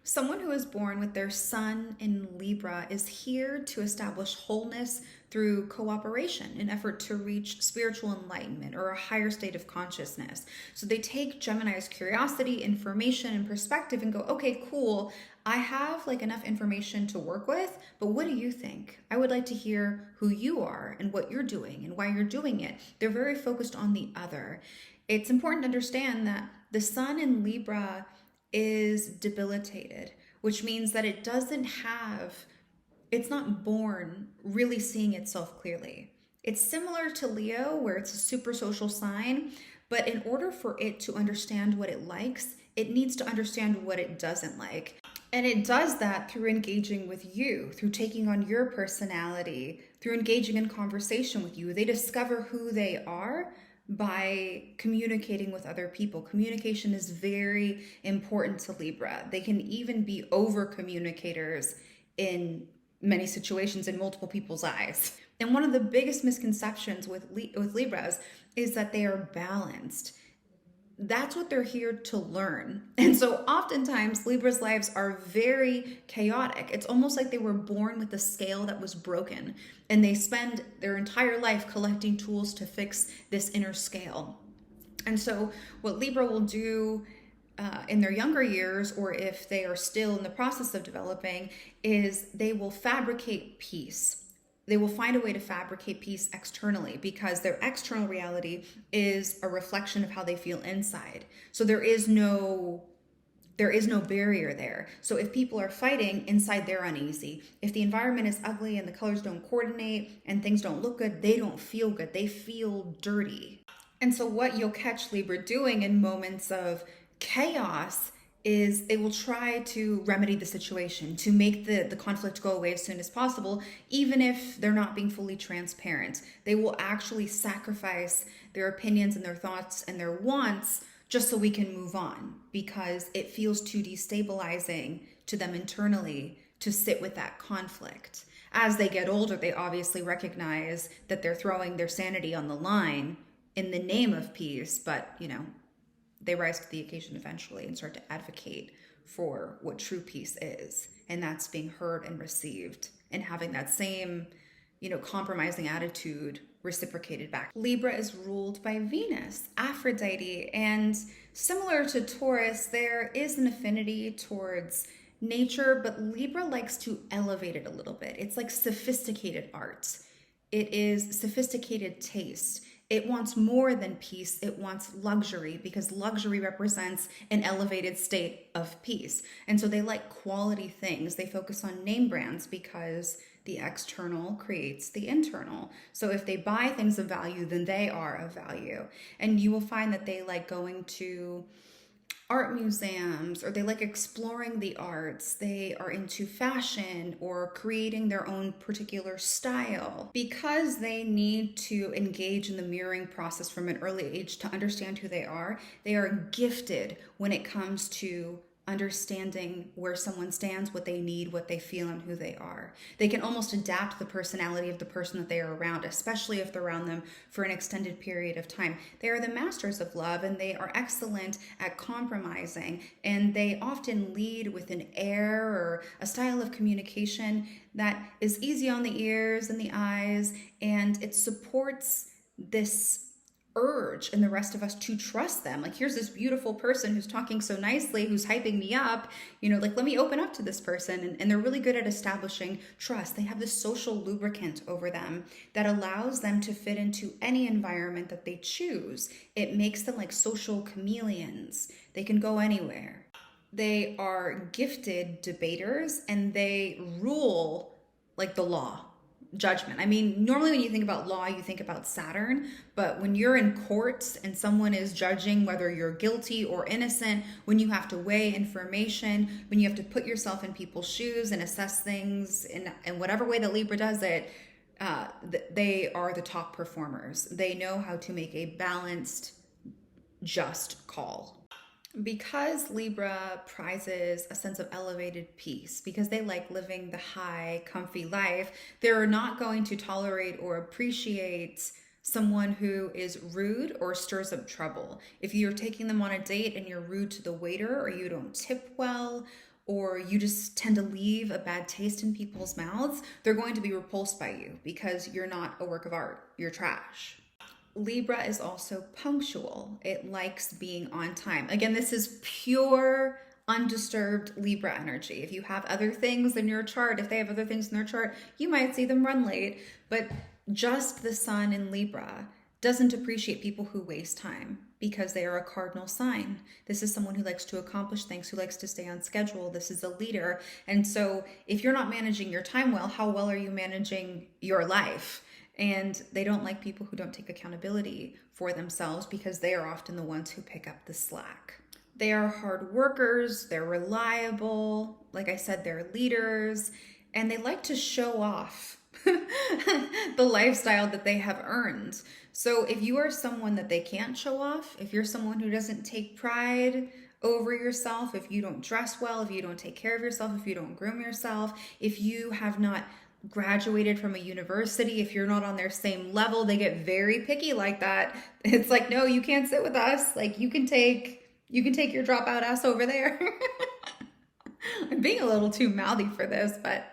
Someone who is born with their sun in Libra is here to establish wholeness through cooperation in effort to reach spiritual enlightenment or a higher state of consciousness. So they take Gemini's curiosity, information, and perspective and go, okay, cool. I have like enough information to work with, but what do you think? I would like to hear who you are and what you're doing and why you're doing it. They're very focused on the other. It's important to understand that the sun in Libra is debilitated, which means that it's not born really seeing itself clearly. It's similar to Leo, where it's a super social sign, but in order for it to understand what it likes, it needs to understand what it doesn't like. And it does that through engaging with you, through taking on your personality, through engaging in conversation with you. They discover who they are by communicating with other people. Communication is very important to Libra. They can even be over communicators in many situations in multiple people's eyes. And one of the biggest misconceptions with Libras is that they are balanced. That's what they're here to learn. And so oftentimes Libra's lives are very chaotic. It's almost like they were born with a scale that was broken, and they spend their entire life collecting tools to fix this inner scale. And so what Libra will do in their younger years, or if they are still in the process of developing, is they will fabricate peace. They will find a way to fabricate peace externally because their external reality is a reflection of how they feel inside. So there is no barrier there. So if people are fighting inside, they're uneasy. If the environment is ugly and the colors don't coordinate and things don't look good, they don't feel good. They feel dirty. And so what you'll catch Libra doing in moments of chaos is they will try to remedy the situation, to make the conflict go away as soon as possible, even if they're not being fully transparent. They will actually sacrifice their opinions and their thoughts and their wants just so we can move on, because it feels too destabilizing to them internally to sit with that conflict. As they get older, they obviously recognize that they're throwing their sanity on the line in the name of peace, but they rise to the occasion eventually and start to advocate for what true peace is. And that's being heard and received and having that same, compromising attitude reciprocated back. Libra is ruled by Venus, Aphrodite, and similar to Taurus, there is an affinity towards nature, but Libra likes to elevate it a little bit. It's like sophisticated art. It is sophisticated taste. It wants more than peace. It wants luxury, because luxury represents an elevated state of peace. And so they like quality things. They focus on name brands because the external creates the internal. So if they buy things of value, then they are of value. And you will find that they like going to art museums, or they like exploring the arts. They are into fashion or creating their own particular style because they need to engage in the mirroring process from an early age to understand who they are. They are gifted when it comes to understanding where someone stands, what they need, what they feel, and who they are. They can almost adapt the personality of the person that they are around, especially if they're around them for an extended period of time. They are the masters of love, and they are excellent at compromising, and they often lead with an air or a style of communication that is easy on the ears and the eyes, and it supports this urge in the rest of us to trust them. Like, here's this beautiful person who's talking so nicely, who's hyping me up, let me open up to this person. And they're really good at establishing trust. They have this social lubricant over them that allows them to fit into any environment that they choose. It makes them like social chameleons. They can go anywhere. They are gifted debaters, and they rule like the law. Judgment. I mean, normally when you think about law, you think about Saturn, but when you're in court and someone is judging whether you're guilty or innocent, when you have to weigh information, when you have to put yourself in people's shoes and assess things in whatever way that Libra does it, they are the top performers. They know how to make a balanced, just call. Because Libra prizes a sense of elevated peace, because they like living the high, comfy life, they're not going to tolerate or appreciate someone who is rude or stirs up trouble. If you're taking them on a date and you're rude to the waiter, or you don't tip well, or you just tend to leave a bad taste in people's mouths, they're going to be repulsed by you because you're not a work of art. You're trash. Libra is also punctual. It likes being on time. Again, this is pure, undisturbed Libra energy. If you have other things in your chart, if they have other things in their chart, you might see them run late. But just the sun in Libra doesn't appreciate people who waste time because they are a cardinal sign. This is someone who likes to accomplish things, who likes to stay on schedule. This is a leader. And so if you're not managing your time well, how well are you managing your life? And they don't like people who don't take accountability for themselves because they are often the ones who pick up the slack. They are hard workers, they're reliable, like I said, they're leaders, and they like to show off the lifestyle that they have earned. So if you are someone that they can't show off, if you're someone who doesn't take pride over yourself, if you don't dress well, if you don't take care of yourself, if you don't groom yourself, if you have not graduated from a university, if you're not on their same level, they get very picky like that. It's like, no, you can't sit with us. Like, you can take your dropout ass over there. I'm being a little too mouthy for this, but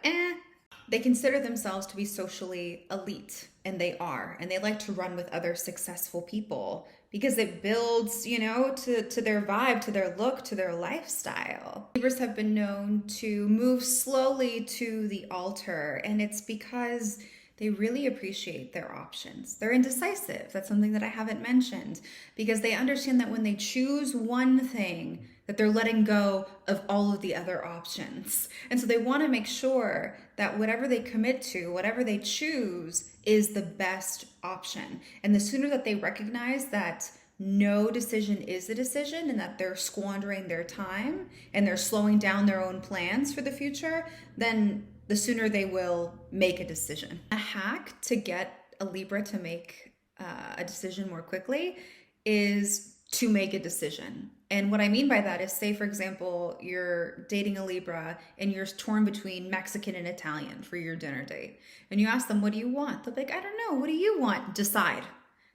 They consider themselves to be socially elite, and they are. And they like to run with other successful people because it builds, to their vibe, to their look, to their lifestyle. Libras have been known to move slowly to the altar, and it's because they really appreciate their options. They're indecisive. That's something that I haven't mentioned, because they understand that when they choose one thing, that they're letting go of all of the other options. And so they want to make sure that whatever they commit to, whatever they choose, is the best option. And the sooner that they recognize that no decision is a decision and that they're squandering their time and they're slowing down their own plans for the future, then the sooner they will make a decision. A hack to get a Libra to make a decision more quickly is to make a decision. And what I mean by that is, say, for example, you're dating a Libra and you're torn between Mexican and Italian for your dinner date. And you ask them, what do you want? They'll be like, I don't know. What do you want? Decide.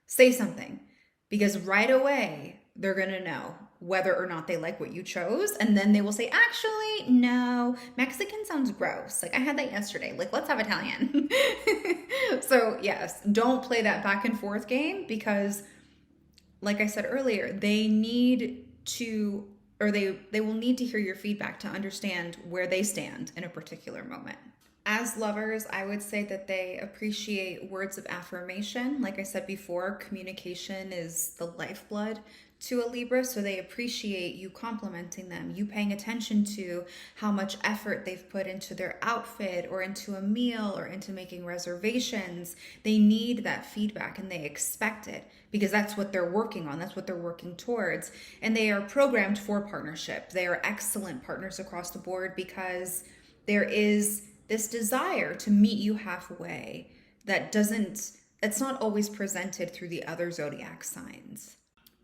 Say something. Because right away, they're going to know whether or not they like what you chose. And then they will say, actually, no, Mexican sounds gross. Like, I had that yesterday. Like, let's have Italian. So yes, don't play that back and forth game, because like I said earlier, they need to, or they will need to hear your feedback to understand where they stand in a particular moment. As lovers, I would say that they appreciate words of affirmation. Like I said before, communication is the lifeblood to a Libra, so they appreciate you complimenting them, you paying attention to how much effort they've put into their outfit or into a meal or into making reservations. They need that feedback and they expect it because that's what they're working on, that's what they're working towards. And they are programmed for partnership. They are excellent partners across the board because there is this desire to meet you halfway that's not always presented through the other zodiac signs.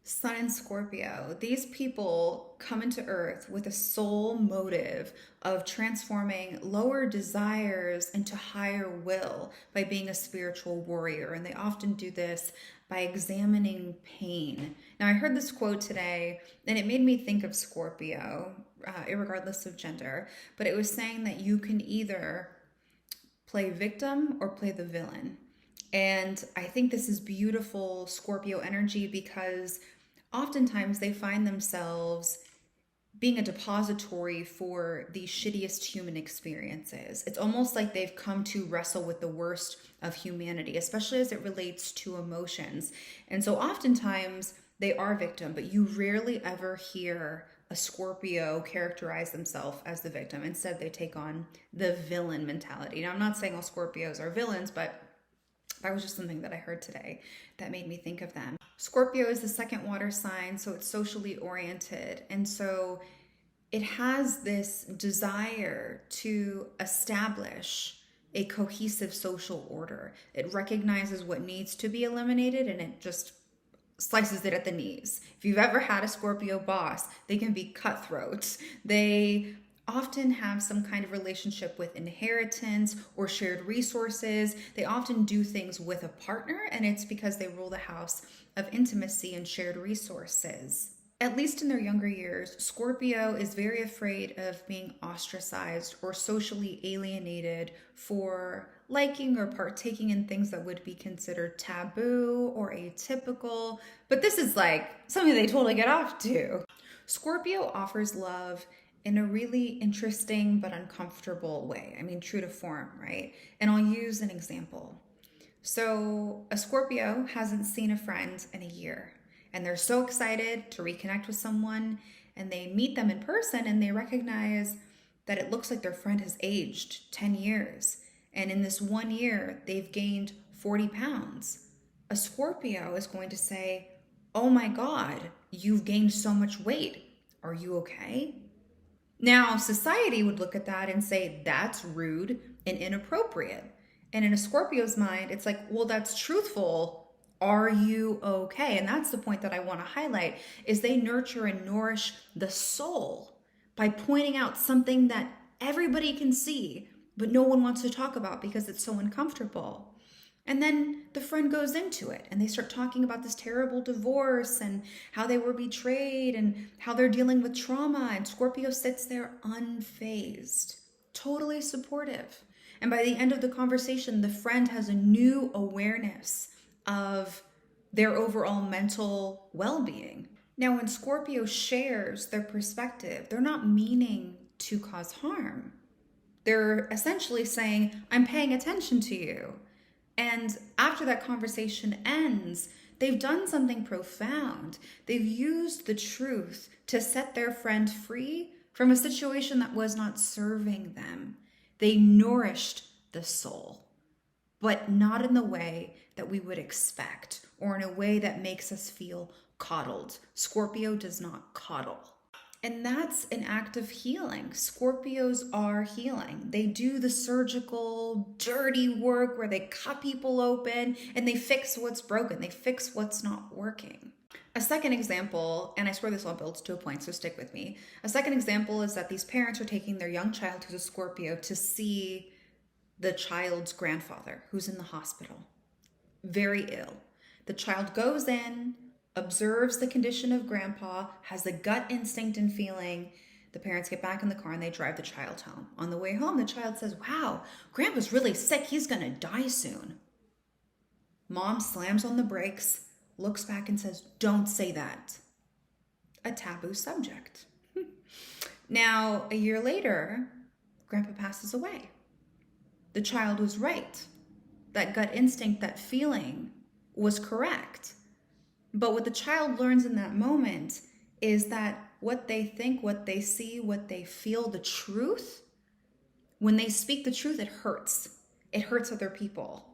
Sun and Scorpio, these people come into Earth with a sole motive of transforming lower desires into higher will by being a spiritual warrior. And they often do this by examining pain. Now, I heard this quote today, and it made me think of Scorpio, irregardless of gender. But it was saying that you can either play victim or play the villain. And I think this is beautiful Scorpio energy because oftentimes they find themselves being a depository for the shittiest human experiences. It's almost like they've come to wrestle with the worst of humanity, especially as it relates to emotions. And so oftentimes they are victim, but you rarely ever hear a Scorpio characterize themselves as the victim. Instead, they take on the villain mentality. Now, I'm not saying all Scorpios are villains, but that was just something that I heard today that made me think of them. Scorpio is the second water sign, so it's socially oriented. And so it has this desire to establish a cohesive social order. It recognizes what needs to be eliminated and it just slices it at the knees. If you've ever had a Scorpio boss, they can be cutthroat. They often have some kind of relationship with inheritance or shared resources. They often do things with a partner, and it's because they rule the house of intimacy and shared resources. At least in their younger years, Scorpio is very afraid of being ostracized or socially alienated for liking or partaking in things that would be considered taboo or atypical. But this is like something they totally get off to. Scorpio offers love in a really interesting but uncomfortable way. I mean, true to form, right? And I'll use an example. So a Scorpio hasn't seen a friend in a year, and they're so excited to reconnect with someone, and they meet them in person and they recognize that it looks like their friend has aged 10 years. And in this 1 year, they've gained 40 pounds. A Scorpio is going to say, oh my God, you've gained so much weight. Are you okay? Now, society would look at that and say, that's rude and inappropriate. And in a Scorpio's mind, it's like, well, that's truthful. Are you okay? And that's the point that I want to highlight, is they nurture and nourish the soul by pointing out something that everybody can see, but no one wants to talk about because it's so uncomfortable. And then the friend goes into it and they start talking about this terrible divorce and how they were betrayed and how they're dealing with trauma. And Scorpio sits there unfazed, totally supportive. And by the end of the conversation, the friend has a new awareness of their overall mental well-being. Now, when Scorpio shares their perspective, they're not meaning to cause harm. They're essentially saying, I'm paying attention to you. And after that conversation ends, they've done something profound. They've used the truth to set their friend free from a situation that was not serving them. They nourished the soul, but not in the way that we would expect or in a way that makes us feel coddled. Scorpio does not coddle. And that's an act of healing. Scorpios are healing. They do the surgical, dirty work where they cut people open and they fix what's broken. They fix what's not working. A second example, and I swear this all builds to a point, so stick with me. A second example is that these parents are taking their young child who's a Scorpio to see the child's grandfather who's in the hospital, very ill. The child goes in, observes the condition of grandpa, has the gut instinct and feeling. The parents get back in the car and they drive the child home. On the way home, the child says, wow, grandpa's really sick. He's going to die soon. Mom slams on the brakes, looks back and says, don't say that. A taboo subject. Now, a year later, grandpa passes away. The child was right. That gut instinct, that feeling was correct. But what the child learns in that moment is that what they think, what they see, what they feel, the truth, when they speak the truth, it hurts. It hurts other people.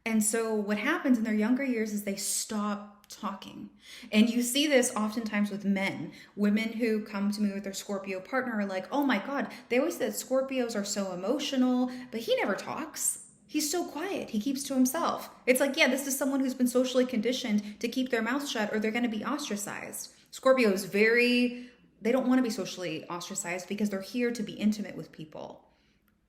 And so what happens in their younger years is they stop talking. And you see this oftentimes with men. Women who come to me with their Scorpio partner are like, oh my God, they always say that Scorpios are so emotional, but he never talks. He's so quiet. He keeps to himself. It's like, yeah, this is someone who's been socially conditioned to keep their mouth shut or they're going to be ostracized. Scorpio is they don't want to be socially ostracized because they're here to be intimate with people.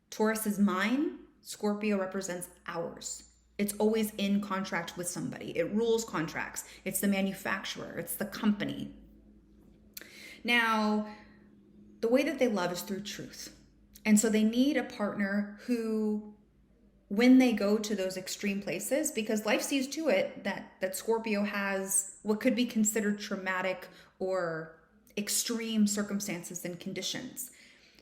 Taurus is mine. Scorpio represents ours. It's always in contract with somebody. It rules contracts. It's the manufacturer. It's the company. Now, the way that they love is through truth. And so they need a partner who, when they go to those extreme places, because life sees to it that Scorpio has what could be considered traumatic or extreme circumstances and conditions.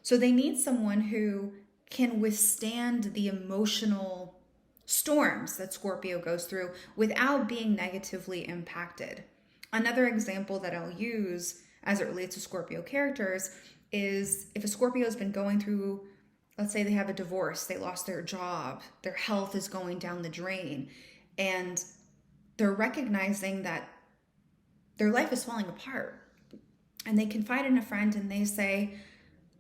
So they need someone who can withstand the emotional storms that Scorpio goes through without being negatively impacted. Another example that I'll use as it relates to Scorpio characters is if a Scorpio has been going through, let's say they have a divorce, they lost their job, their health is going down the drain, and they're recognizing that their life is falling apart. And they confide in a friend and they say,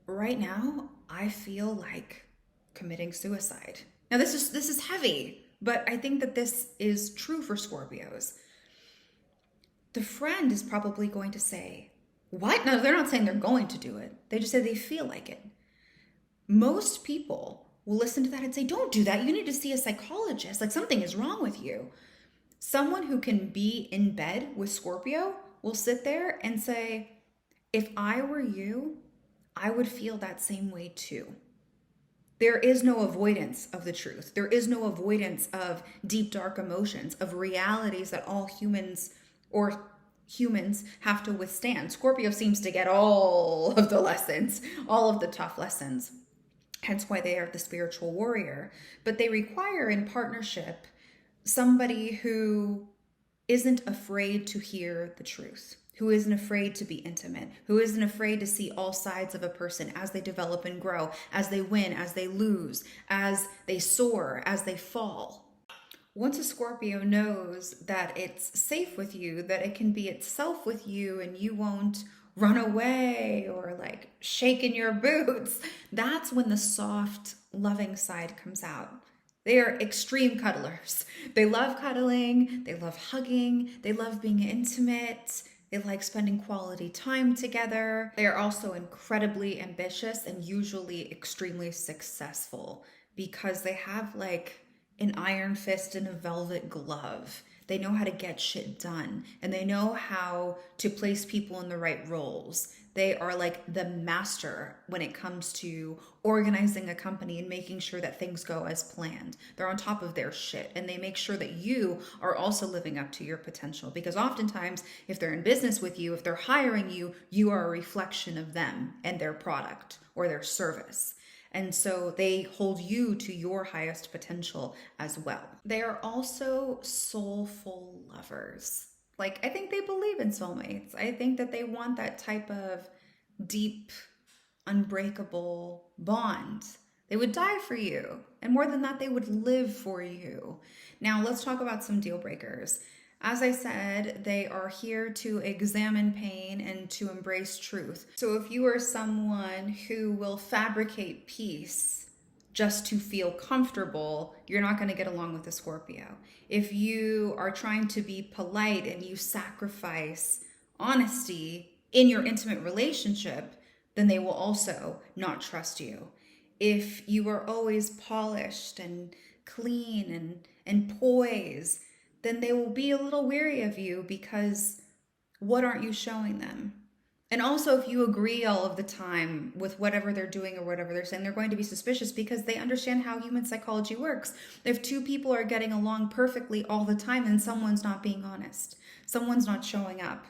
right now, I feel like committing suicide. Now, this is heavy, but I think that this is true for Scorpios. The friend is probably going to say, what? No, they're not saying they're going to do it. They just say they feel like it. Most people will listen to that and say, don't do that. You need to see a psychologist. Like something is wrong with you. Someone who can be in bed with Scorpio will sit there and say, if I were you, I would feel that same way too. There is no avoidance of the truth. There is no avoidance of deep, dark emotions, of realities that all humans have to withstand. Scorpio seems to get all of the lessons, all of the tough lessons. Hence why they are the spiritual warrior. But they require in partnership somebody who isn't afraid to hear the truth, who isn't afraid to be intimate, who isn't afraid to see all sides of a person as they develop and grow, as they win, as they lose, as they soar, as they fall. Once a Scorpio knows that it's safe with you, that it can be itself with you and you won't run away or like shake in your boots, that's when the soft, loving side comes out. They are extreme cuddlers. They love cuddling, they love hugging, they love being intimate, they like spending quality time together. They are also incredibly ambitious and usually extremely successful because they have like an iron fist and a velvet glove. They know how to get shit done, and they know how to place people in the right roles. They are like the master when it comes to organizing a company and making sure that things go as planned. They're on top of their shit, and they make sure that you are also living up to your potential. Because oftentimes, if they're in business with you, if they're hiring you, you are a reflection of them and their product or their service. And so they hold you to your highest potential as well. They are also soulful lovers. Like, I think they believe in soulmates. I think that they want that type of deep, unbreakable bond. They would die for you. And more than that, they would live for you. Now, let's talk about some deal breakers. As I said, they are here to examine pain and to embrace truth. So if you are someone who will fabricate peace just to feel comfortable, you're not going to get along with a Scorpio. If you are trying to be polite and you sacrifice honesty in your intimate relationship, then they will also not trust you. If you are always polished and clean and poised, then they will be a little weary of you because what aren't you showing them? And also, if you agree all of the time with whatever they're doing or whatever they're saying, they're going to be suspicious because they understand how human psychology works. If two people are getting along perfectly all the time, then someone's not being honest. Someone's not showing up.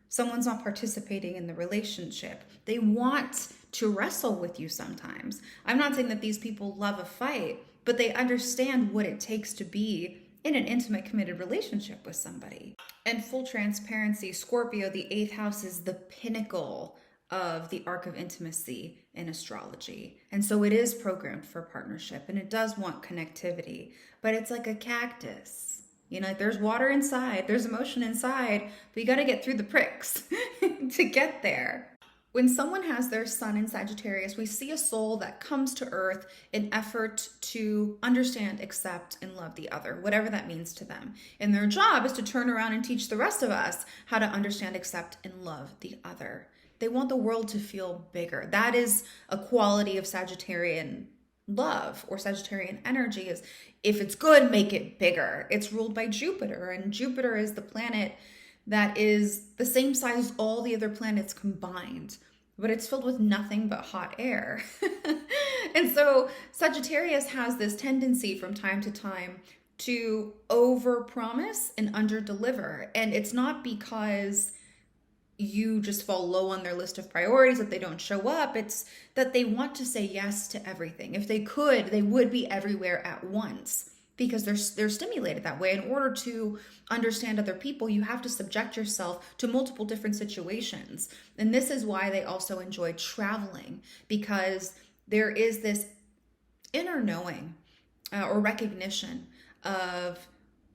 Someone's not participating in the relationship. They want to wrestle with you sometimes. I'm not saying that these people love a fight, but they understand what it takes to be in an intimate, committed relationship with somebody. And full transparency, Scorpio, the 8th house, is the pinnacle of the arc of intimacy in astrology. And so it is programmed for partnership, and it does want connectivity, but it's like a cactus. You know, there's water inside, there's emotion inside, but you got to get through the pricks to get there. When someone has their sun in Sagittarius, we see a soul that comes to earth in effort to understand, accept, and love the other, whatever that means to them. And their job is to turn around and teach the rest of us how to understand, accept, and love the other. They want the world to feel bigger. That is a quality of Sagittarian love or Sagittarian energy, is if it's good, make it bigger. It's ruled by Jupiter, and Jupiter is the planet that is the same size as all the other planets combined, but it's filled with nothing but hot air. And so Sagittarius has this tendency from time to time to overpromise and underdeliver. And it's not because you just fall low on their list of priorities that they don't show up. It's that they want to say yes to everything. If they could, they would be everywhere at once, because they're stimulated that way. In order to understand other people, you have to subject yourself to multiple different situations. And this is why they also enjoy traveling, because there is this inner knowing or recognition of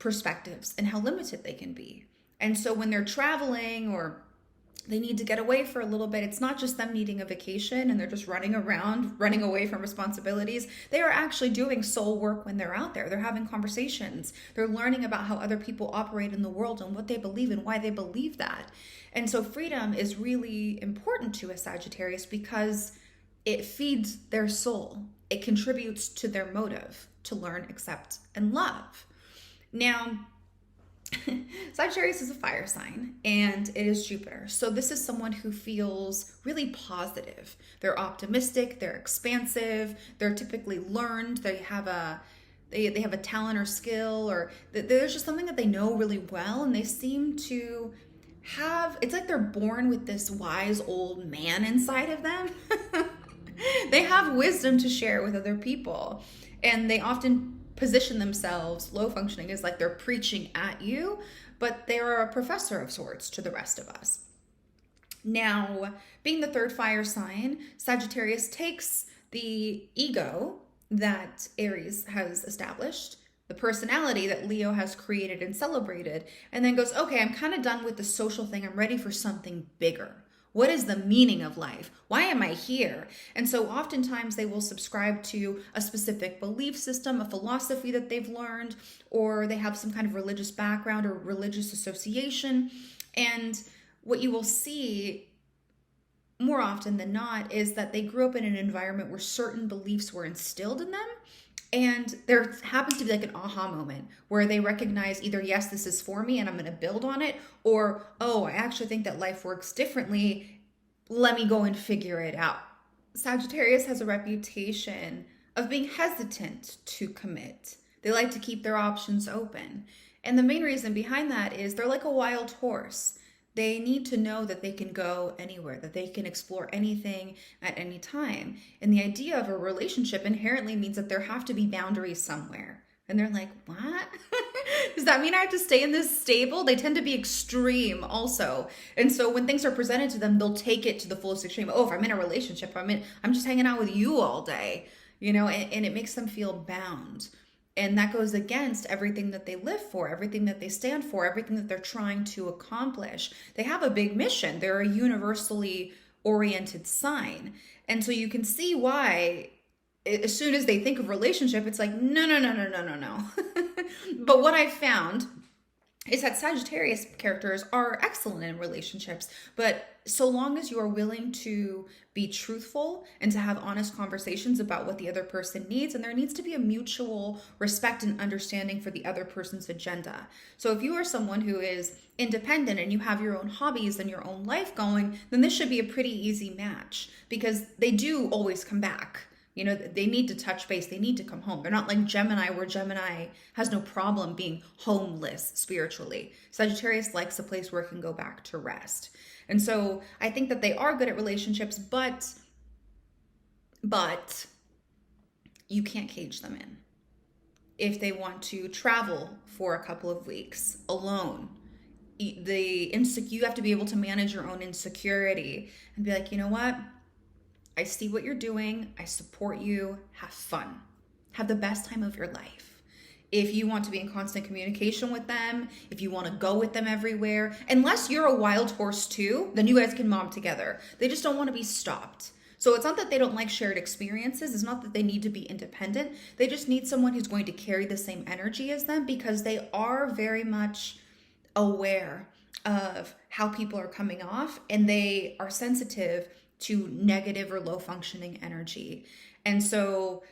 perspectives and how limited they can be. And so when they're traveling or they need to get away for a little bit, it's not just them needing a vacation and they're just running around, running away from responsibilities. They are actually doing soul work when they're out there. They're having conversations. They're learning about how other people operate in the world and what they believe and why they believe that. And so freedom is really important to a Sagittarius because it feeds their soul. It contributes to their motive to learn, accept, and love. Now, Sagittarius is a fire sign, and it is Jupiter. So this is someone who feels really positive. They're optimistic, they're expansive, they're typically learned, they have a talent or skill, or there's just something that they know really well, and they seem to have, it's like they're born with this wise old man inside of them. They have wisdom to share with other people, and they often position themselves, low functioning, is like they're preaching at you, but they're a professor of sorts to the rest of us. Now, being the 3rd fire sign, Sagittarius takes the ego that Aries has established, the personality that Leo has created and celebrated, and then goes, okay, I'm kind of done with the social thing. I'm ready for something bigger. What is the meaning of life? Why am I here? And so oftentimes they will subscribe to a specific belief system, a philosophy that they've learned, or they have some kind of religious background or religious association. And what you will see more often than not is that they grew up in an environment where certain beliefs were instilled in them, And there happens to be like an aha moment where they recognize either, yes, this is for me and I'm going to build on it, or, oh, I actually think that life works differently. Let me go and figure it out. Sagittarius has a reputation of being hesitant to commit. They like to keep their options open. And the main reason behind that is they're like a wild horse. They need to know that they can go anywhere, that they can explore anything at any time. And the idea of a relationship inherently means that there have to be boundaries somewhere. And they're like, what? Does that mean I have to stay in this stable? They tend to be extreme also. And so when things are presented to them, they'll take it to the fullest extreme. Oh, if I'm in a relationship, I'm just hanging out with you all day, and it makes them feel bound. And that goes against everything that they live for, everything that they stand for, everything that they're trying to accomplish. They have a big mission. They're a universally oriented sign. And so you can see why as soon as they think of relationship, it's like, no. But what I've found is that Sagittarius characters are excellent in relationships, but so long as you are willing to be truthful and to have honest conversations about what the other person needs, and there needs to be a mutual respect and understanding for the other person's agenda. So if you are someone who is independent and you have your own hobbies and your own life going, then this should be a pretty easy match because they do always come back. They need to touch base. They need to come home. They're not like Gemini, where Gemini has no problem being homeless spiritually. Sagittarius likes a place where it can go back to rest. And so I think that they are good at relationships, but you can't cage them in. If they want to travel for a couple of weeks alone, you have to be able to manage your own insecurity and be like, you know what? I see what you're doing. I support you. Have fun. Have the best time of your life. If you want to be in constant communication with them, if you want to go with them everywhere, unless you're a wild horse too, then you guys can mob together. They just don't want to be stopped. So it's not that they don't like shared experiences. It's not that they need to be independent. They just need someone who's going to carry the same energy as them because they are very much aware of how people are coming off and they are sensitive to negative or low functioning energy. And so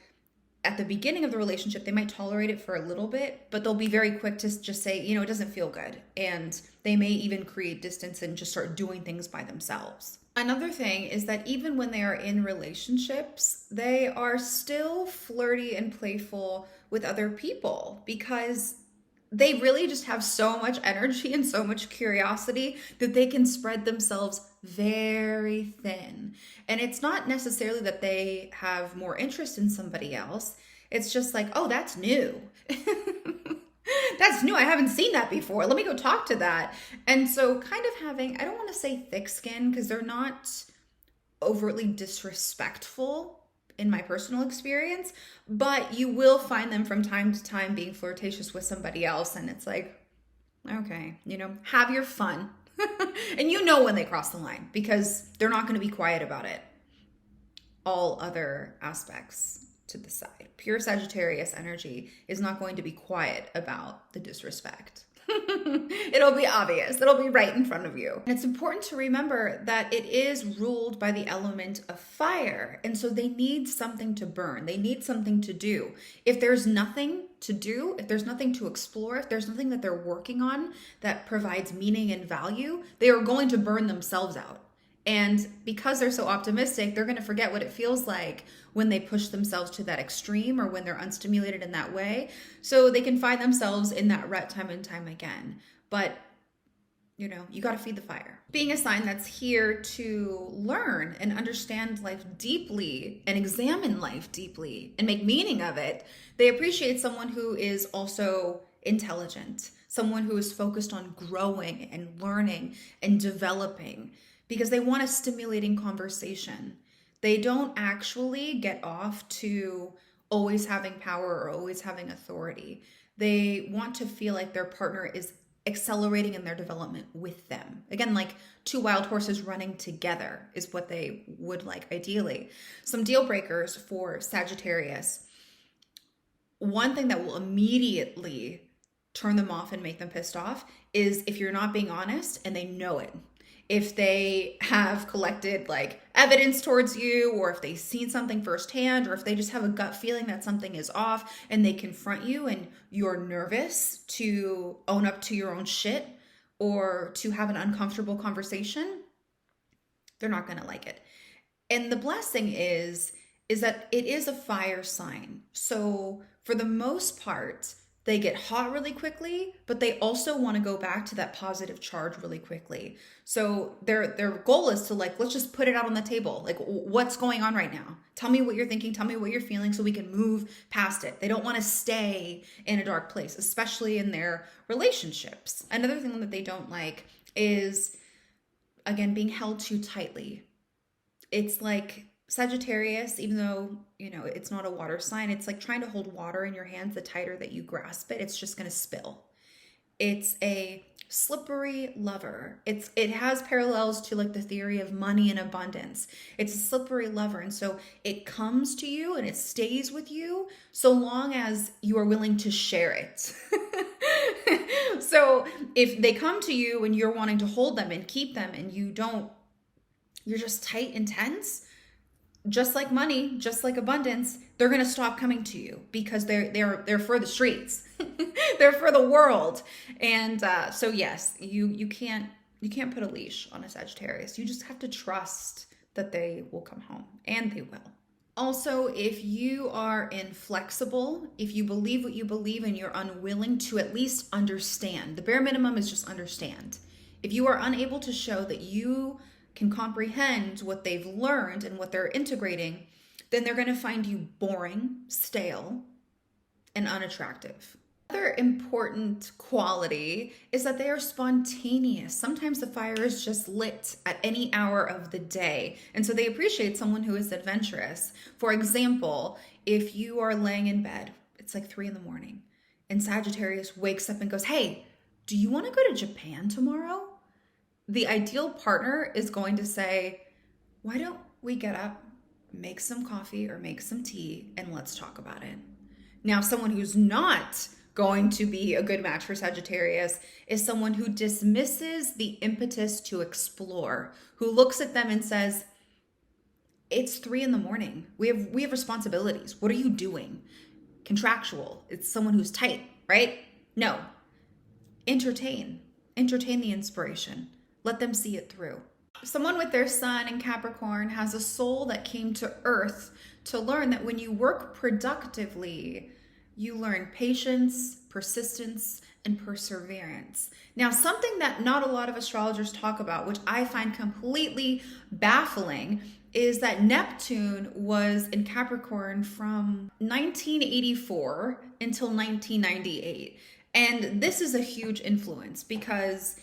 at the beginning of the relationship, they might tolerate it for a little bit, but they'll be very quick to just say, it doesn't feel good. And they may even create distance and just start doing things by themselves. Another thing is that even when they are in relationships, they are still flirty and playful with other people because they really just have so much energy and so much curiosity that they can spread themselves very thin. And it's not necessarily that they have more interest in somebody else. It's just like, oh, that's new. That's new. I haven't seen that before. Let me go talk to that. And so kind of having, I don't want to say thick skin because they're not overtly disrespectful in my personal experience, but you will find them from time to time being flirtatious with somebody else. And it's like, okay, have your fun. And when they cross the line because they're not going to be quiet about it. All other aspects to the side. Pure Sagittarius energy is not going to be quiet about the disrespect. It'll be obvious. It'll be right in front of you. And it's important to remember that it is ruled by the element of fire. And so they need something to burn. They need something to do. If there's nothing to do, if there's nothing to explore, if there's nothing that they're working on that provides meaning and value, they are going to burn themselves out. And because they're so optimistic, they're going to forget what it feels like when they push themselves to that extreme or when they're unstimulated in that way. So they can find themselves in that rut time and time again. But, you got to feed the fire. Being a sign that's here to learn and understand life deeply and examine life deeply and make meaning of it, they appreciate someone who is also intelligent, someone who is focused on growing and learning and developing, because they want a stimulating conversation. They don't actually get off to always having power or always having authority. They want to feel like their partner is accelerating in their development with them. Again, like two wild horses running together is what they would like ideally. Some deal breakers for Sagittarius. One thing that will immediately turn them off and make them pissed off is if you're not being honest and they know it. if they have collected like evidence towards you, or if they've seen something firsthand, or if they just have a gut feeling that something is off and they confront you and you're nervous to own up to your own shit or to have an uncomfortable conversation, they're not going to like it. And the blessing is that it is a fire sign. So for the most part, they get hot really quickly, but they also want to go back to that positive charge really quickly. So their goal is to like, let's just put it out on the table. Like, what's going on right now? Tell me what you're thinking. Tell me what you're feeling so we can move past it. They don't want to stay in a dark place, especially in their relationships. Another thing that they don't like is, again, being held too tightly. It's like Sagittarius, even though, it's not a water sign, it's like trying to hold water in your hands. The tighter that you grasp it, it's just going to spill. It's a slippery lover. It has parallels to like the theory of money and abundance. It's a slippery lover. And so it comes to you and it stays with you so long as you are willing to share it. So if they come to you and you're wanting to hold them and keep them and you're just tight and tense, just like money, just like abundance, they're going to stop coming to you because they're for the streets. They're for the world. And so yes, you can't put a leash on a Sagittarius. You just have to trust that they will come home, and they will. Also, if you are inflexible, if you believe what you believe and you're unwilling to at least understand, the bare minimum is just understand. If you are unable to show that you can comprehend what they've learned and what they're integrating, then they're going to find you boring, stale, and unattractive. Another important quality is that they are spontaneous. Sometimes the fire is just lit at any hour of the day, and so they appreciate someone who is adventurous. For example, if you are laying in bed, it's like 3 a.m, and Sagittarius wakes up and goes, "Hey, do you want to go to Japan tomorrow?" The ideal partner is going to say, "Why don't we get up, make some coffee or make some tea, and let's talk about it." Now, someone who's not going to be a good match for Sagittarius is someone who dismisses the impetus to explore, who looks at them and says, "It's 3 a.m. We have responsibilities. What are you doing?" Contractual. It's someone who's tight, right? No. Entertain the inspiration. Let them see it through. Someone with their sun in Capricorn has a soul that came to Earth to learn that when you work productively, you learn patience, persistence, and perseverance. Now, something that not a lot of astrologers talk about, which I find completely baffling, is that Neptune was in Capricorn from 1984 until 1998. And this is a huge influence because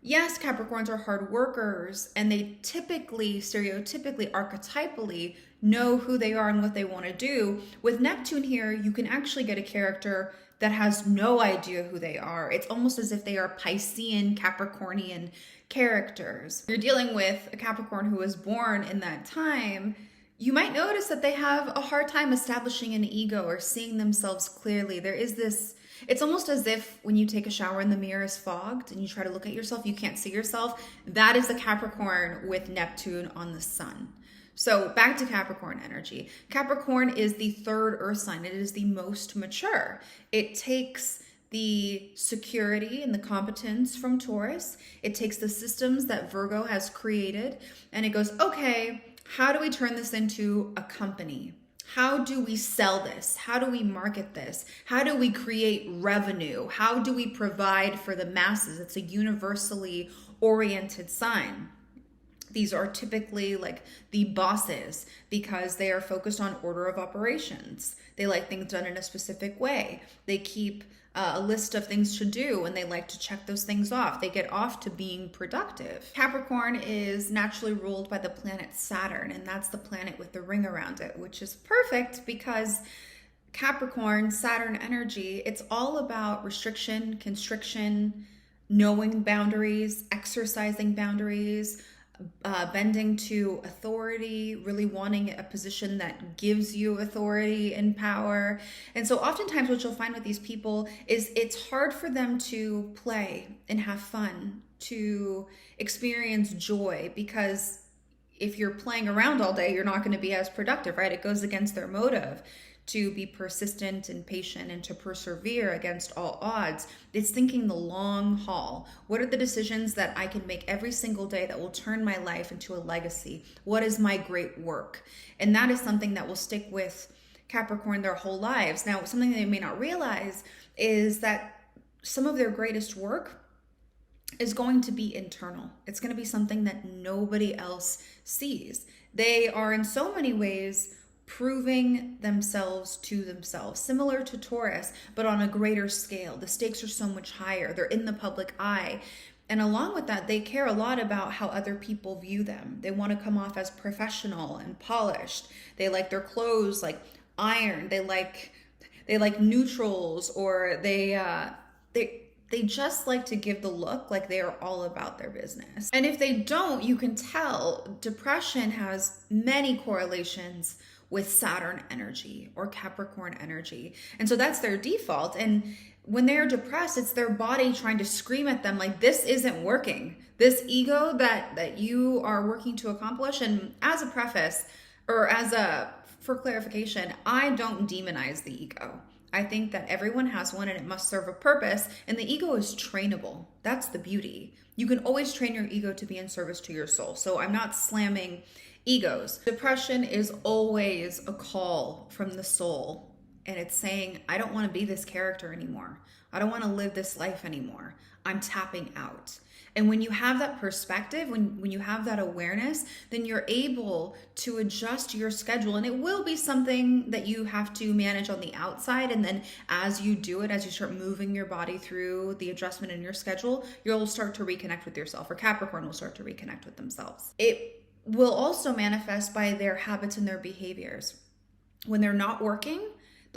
yes, Capricorns are hard workers and they typically, stereotypically, archetypally know who they are and what they want to do. With Neptune here, you can actually get a character that has no idea who they are. It's almost as if they are Piscean, Capricornian characters. You're dealing with a Capricorn who was born in that time. You might notice that they have a hard time establishing an ego or seeing themselves clearly. There is this, it's almost as if when you take a shower and the mirror is fogged and you try to look at yourself, you can't see yourself. That is a Capricorn with Neptune on the sun. So back to Capricorn energy. Capricorn is the third earth sign. It is the most mature. It takes the security and the competence from Taurus. It takes the systems that Virgo has created and it goes, okay, how do we turn this into a company? How do we sell this? How do we market this? How do we create revenue? How do we provide for the masses? It's a universally oriented sign. These are typically like the bosses because they are focused on order of operations. They like things done in a specific way. They keep a list of things to do and they like to check those things off. They get off to being productive. Capricorn is naturally ruled by the planet Saturn, and that's the planet with the ring around it, which is perfect because Capricorn, Saturn energy, it's all about restriction, constriction, knowing boundaries, exercising boundaries, bending to authority, really wanting a position that gives you authority and power. And so oftentimes what you'll find with these people is it's hard for them to play and have fun, to experience joy, because if you're playing around all day, you're not going to be as productive, right? It goes against their motive to be persistent and patient and to persevere against all odds. It's thinking the long haul. What are the decisions that I can make every single day that will turn my life into a legacy? What is my great work? And that is something that will stick with Capricorn their whole lives. Now, something they may not realize is that some of their greatest work is going to be internal. It's going to be something that nobody else sees. They are in so many ways proving themselves to themselves, similar to Taurus, but on a greater scale. The stakes are so much higher. They're in the public eye. And along with that, they care a lot about how other people view them. They want to come off as professional and polished. They like their clothes like ironed. They like neutrals, or they just like to give the look like they are all about their business. And if they don't, you can tell depression has many correlations with Saturn energy or Capricorn energy. And so that's their default. And when they're depressed, it's their body trying to scream at them like, this isn't working. This ego that you are working to accomplish. And as a preface, or for clarification, I don't demonize the ego. I think that everyone has one and it must serve a purpose, and the ego is trainable. That's the beauty. You can always train your ego to be in service to your soul. So I'm not slamming egos. Depression is always a call from the soul, and it's saying, I don't want to be this character anymore. I don't want to live this life anymore. I'm tapping out. And when you have that perspective, when you have that awareness, then you're able to adjust your schedule. And it will be something that you have to manage on the outside. And then as you do it, as you start moving your body through the adjustment in your schedule, you'll start to reconnect with yourself, or Capricorn will start to reconnect with themselves. It will also manifest by their habits and their behaviors. When they're not working,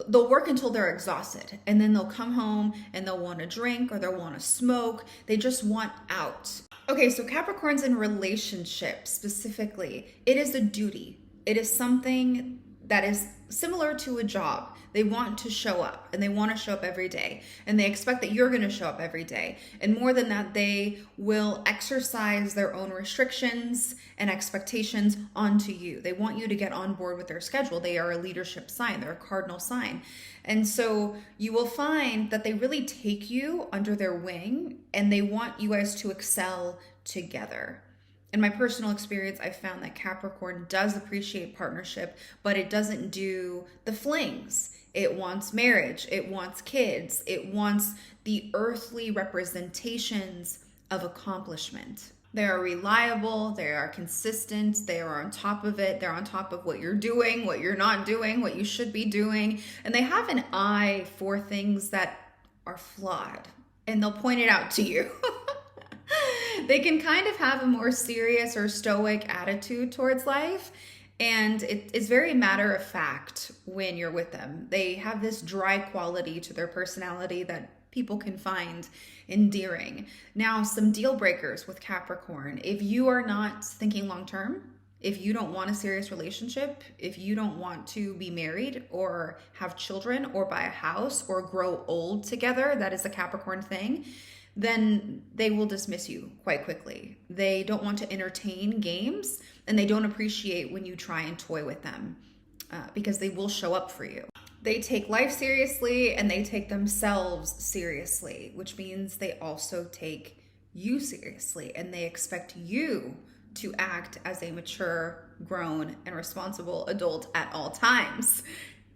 they'll work until they're exhausted, and then they'll come home and they'll want to drink or they'll want to smoke. They just want out. Okay, so Capricorns in relationships specifically, it is a duty. It is something that is similar to a job. They want to show up, and they want to show up every day, and they expect that you're going to show up every day. And more than that, they will exercise their own restrictions and expectations onto you. They want you to get on board with their schedule. They are a leadership sign. They're a cardinal sign. And so you will find that they really take you under their wing, and they want you guys to excel together. In my personal experience, I found that Capricorn does appreciate partnership, but it doesn't do the flings. It wants marriage. It wants kids. It wants the earthly representations of accomplishment. They are reliable. They are consistent. They are on top of it. They're on top of what you're doing, what you're not doing, what you should be doing. And they have an eye for things that are flawed, and they'll point it out to you. They can kind of have a more serious or stoic attitude towards life, and it is very matter of fact when you're with them. They have this dry quality to their personality that people can find endearing. Now, some deal breakers with Capricorn. If you are not thinking long term, if you don't want a serious relationship, if you don't want to be married or have children or buy a house or grow old together, that is a Capricorn thing, then they will dismiss you quite quickly. They don't want to entertain games, and they don't appreciate when you try and toy with them because they will show up for you. They take life seriously, and they take themselves seriously, which means they also take you seriously, and they expect you to act as a mature, grown, and responsible adult at all times.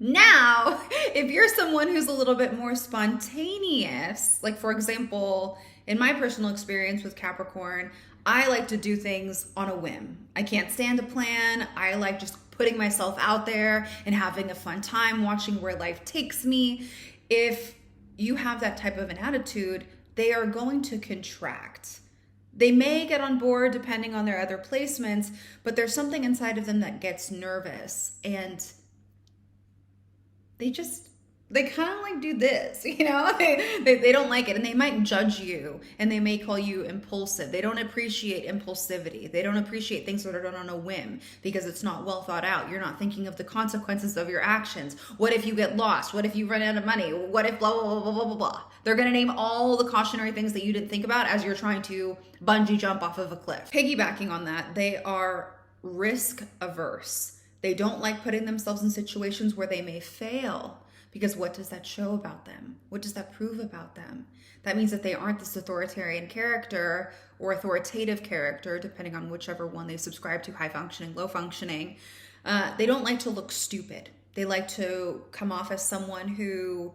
Now, if you're someone who's a little bit more spontaneous, like for example, in my personal experience with Capricorn, I like to do things on a whim. I can't stand a plan. I like just putting myself out there and having a fun time, watching where life takes me. If you have that type of an attitude, they are going to contract. They may get on board depending on their other placements, but there's something inside of them that gets nervous, and they kind of like do this, you know, they don't like it, and they might judge you, and they may call you impulsive. They don't appreciate impulsivity. They don't appreciate things that are done on a whim because it's not well thought out. You're not thinking of the consequences of your actions. What if you get lost? What if you run out of money? What if blah, blah, blah, blah, blah, blah. They're going to name all the cautionary things that you didn't think about as you're trying to bungee jump off of a cliff. Piggybacking on that, they are risk averse. They don't like putting themselves in situations where they may fail, because what does that show about them? What does that prove about them? That means that they aren't this authoritarian character or authoritative character, depending on whichever one they subscribe to, high functioning, low functioning. They don't like to look stupid. They like to come off as someone who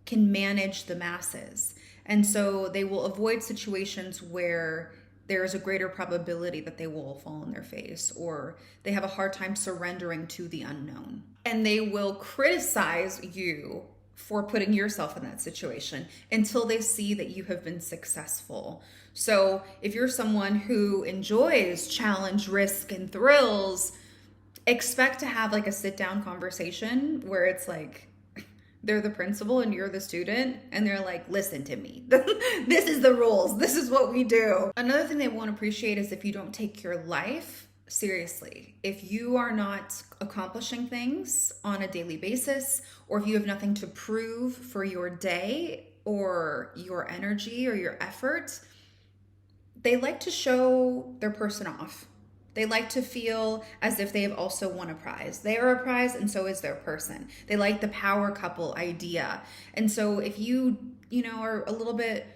can manage the masses. And so they will avoid situations where there is a greater probability that they will fall on their face, or they have a hard time surrendering to the unknown. And they will criticize you for putting yourself in that situation until they see that you have been successful. So if you're someone who enjoys challenge, risk, and thrills, expect to have like a sit-down conversation where it's like, they're the principal and you're the student, and they're like, listen to me. This is the rules. This is what we do. Another thing they won't appreciate is if you don't take your life seriously. If you are not accomplishing things on a daily basis, or if you have nothing to prove for your day or your energy or your effort, they like to show their person off. They like to feel as if they have also won a prize. They are a prize, and so is their person. They like the power couple idea. And so if you are a little bit,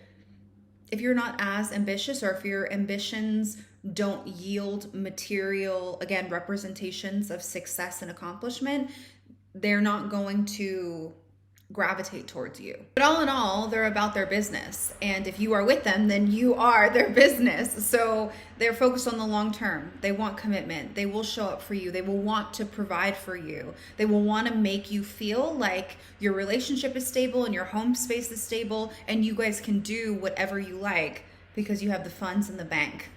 if you're not as ambitious, or if your ambitions don't yield material, again, representations of success and accomplishment, they're not going to gravitate towards you. But all in all, they're about their business. And if you are with them, then you are their business. So they're focused on the long term. They want commitment. They will show up for you. They will want to provide for you. They will want to make you feel like your relationship is stable and your home space is stable, and you guys can do whatever you like because you have the funds in the bank.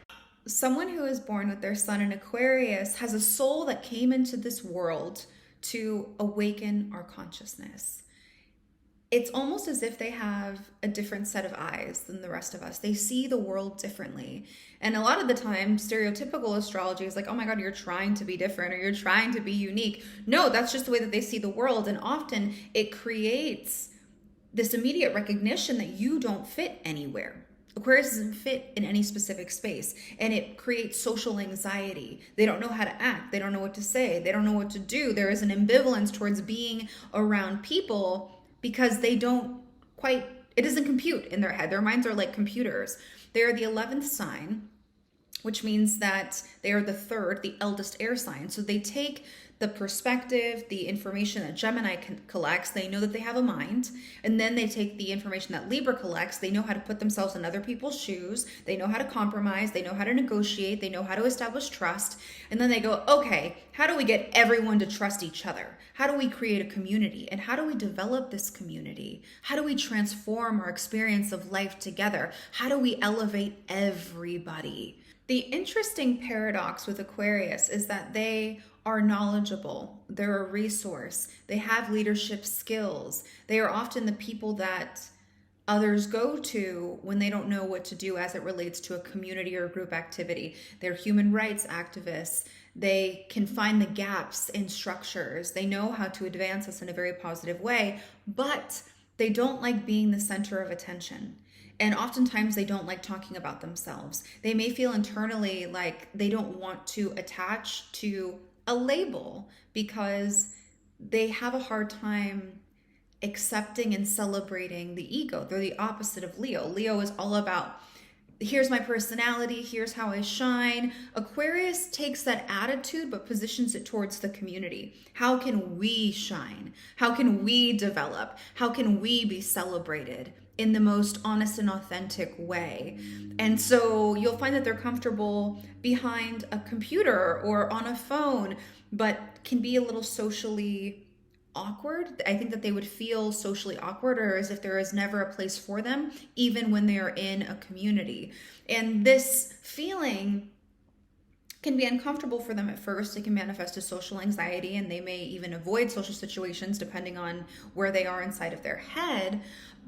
Someone who is born with their sun in Aquarius has a soul that came into this world to awaken our consciousness. It's almost as if they have a different set of eyes than the rest of us. They see the world differently. And a lot of the time, stereotypical astrology is like, oh my God, you're trying to be different, or you're trying to be unique. No, that's just the way that they see the world. And often it creates this immediate recognition that you don't fit anywhere. Aquarius doesn't fit in any specific space, and it creates social anxiety. They don't know how to act. They don't know what to say. They don't know what to do. There is an ambivalence towards being around people, because they don't quite, it doesn't compute in their head. Their minds are like computers. They are the 11th sign, which means that they are the third, the eldest air sign. So they take the perspective, the information that Gemini collects. They know that they have a mind. And then they take the information that Libra collects. They know how to put themselves in other people's shoes. They know how to compromise. They know how to negotiate. They know how to establish trust. And then they go, okay, how do we get everyone to trust each other? How do we create a community? And how do we develop this community? How do we transform our experience of life together? How do we elevate everybody? The interesting paradox with Aquarius is that they are knowledgeable. They're a resource. They have leadership skills. They are often the people that others go to when they don't know what to do as it relates to a community or a group activity. They're human rights activists. They can find the gaps in structures. They know how to advance us in a very positive way, but they don't like being the center of attention. And oftentimes they don't like talking about themselves. They may feel internally like they don't want to attach to a label because they have a hard time accepting and celebrating the ego. They're the opposite of Leo. Leo is all about, here's my personality, here's how I shine. Aquarius takes that attitude but positions it towards the community. How can we shine? How can we develop? How can we be celebrated in the most honest and authentic way? And so you'll find that they're comfortable behind a computer or on a phone, but can be a little socially awkward. I think that they would feel socially awkward, or as if there is never a place for them, even when they are in a community. And this feeling can be uncomfortable for them at first. It can manifest as social anxiety, and they may even avoid social situations depending on where they are inside of their head.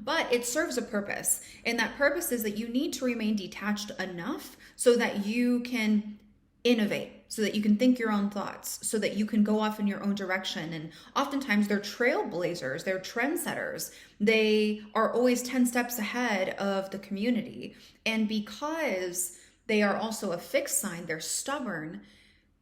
But it serves a purpose. And that purpose is that you need to remain detached enough so that you can innovate, so that you can think your own thoughts, so that you can go off in your own direction. And oftentimes they're trailblazers, they're trendsetters. They are always 10 steps ahead of the community. And because they are also a fixed sign, they're stubborn,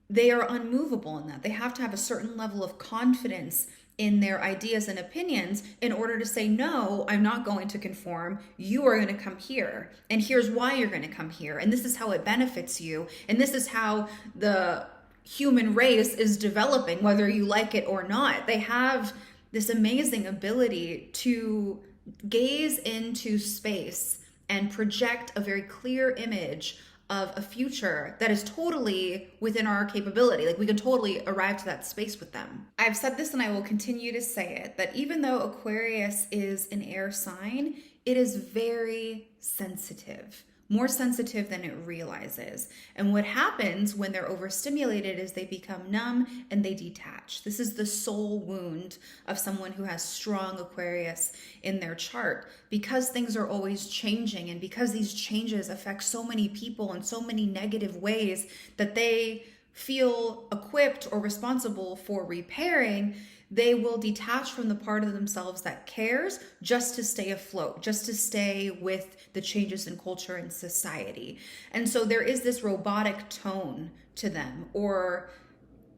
they are unmovable in that. They have to have a certain level of confidence in their ideas and opinions in order to say, no, I'm not going to conform. You are going to come here. And here's why you're going to come here. And this is how it benefits you. And this is how the human race is developing, whether you like it or not. They have this amazing ability to gaze into space and project a very clear image of a future that is totally within our capability. Like, we can totally arrive to that space with them. I've said this and I will continue to say it, that even though Aquarius is an air sign, it is very sensitive, more sensitive than it realizes. And what happens when they're overstimulated is they become numb and they detach. This is the soul wound of someone who has strong Aquarius in their chart, because things are always changing, and because these changes affect so many people in so many negative ways that they feel equipped or responsible for repairing. They will detach from the part of themselves that cares, just to stay afloat, just to stay with the changes in culture and society. And so there is this robotic tone to them, or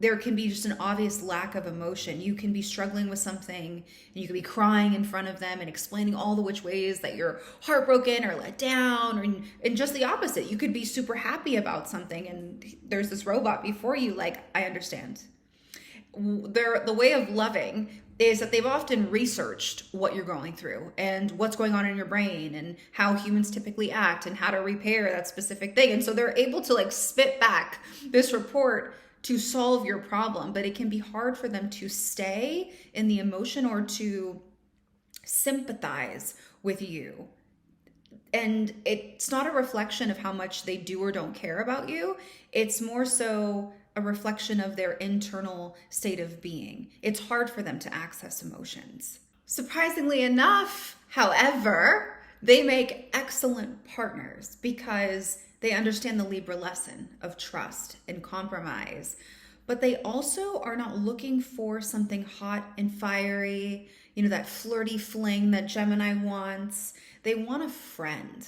there can be just an obvious lack of emotion. You can be struggling with something and you can be crying in front of them and explaining all the which ways that you're heartbroken or let down, and just the opposite. You could be super happy about something and there's this robot before you like, I understand. The way of loving is that they've often researched what you're going through and what's going on in your brain and how humans typically act and how to repair that specific thing. And so they're able to like spit back this report to solve your problem, but it can be hard for them to stay in the emotion or to sympathize with you. And it's not a reflection of how much they do or don't care about you. It's more so a reflection of their internal state of being. It's hard for them to access emotions. Surprisingly enough, however, they make excellent partners because they understand the Libra lesson of trust and compromise. But they also are not looking for something hot and fiery, that flirty fling that Gemini wants. They want a friend.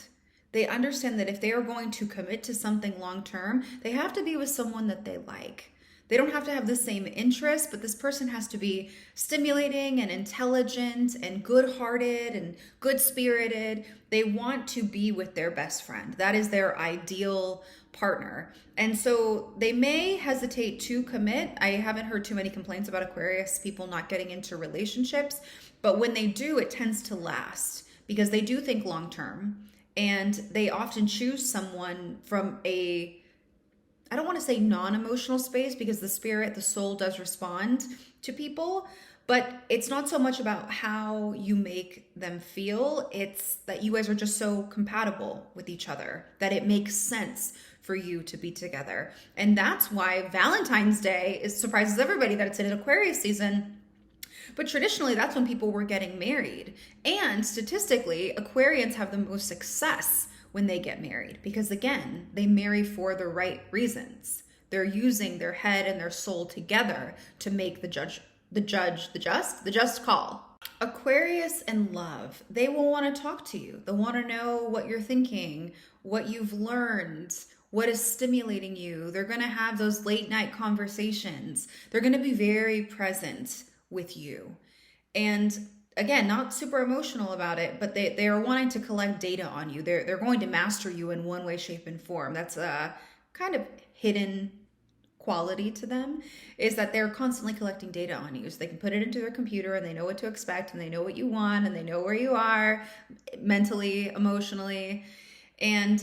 They understand that if they are going to commit to something long term, they have to be with someone that they like. They don't have to have the same interests, but this person has to be stimulating and intelligent and good-hearted and good-spirited. They want to be with their best friend. That is their ideal partner. And so they may hesitate to commit. I haven't heard too many complaints about Aquarius people not getting into relationships, but when they do, it tends to last because they do think long-term. And they often choose someone from I don't want to say non-emotional space, because the spirit, the soul does respond to people, but it's not so much about how you make them feel. It's that you guys are just so compatible with each other that it makes sense for you to be together. And that's why Valentine's Day surprises everybody that it's in an Aquarius season. But traditionally, that's when people were getting married. And statistically, Aquarians have the most success when they get married because, again, they marry for the right reasons. They're using their head and their soul together to make the just call. Aquarius and love, they will want to talk to you. They'll want to know what you're thinking, what you've learned, what is stimulating you. They're going to have those late night conversations. They're going to be very present with you. And again, not super emotional about it, but they are wanting to collect data on you. They're going to master you in one way, shape, and form. That's a kind of hidden quality to them, is that they're constantly collecting data on you. So they can put it into their computer and they know what to expect and they know what you want and they know where you are mentally, emotionally. And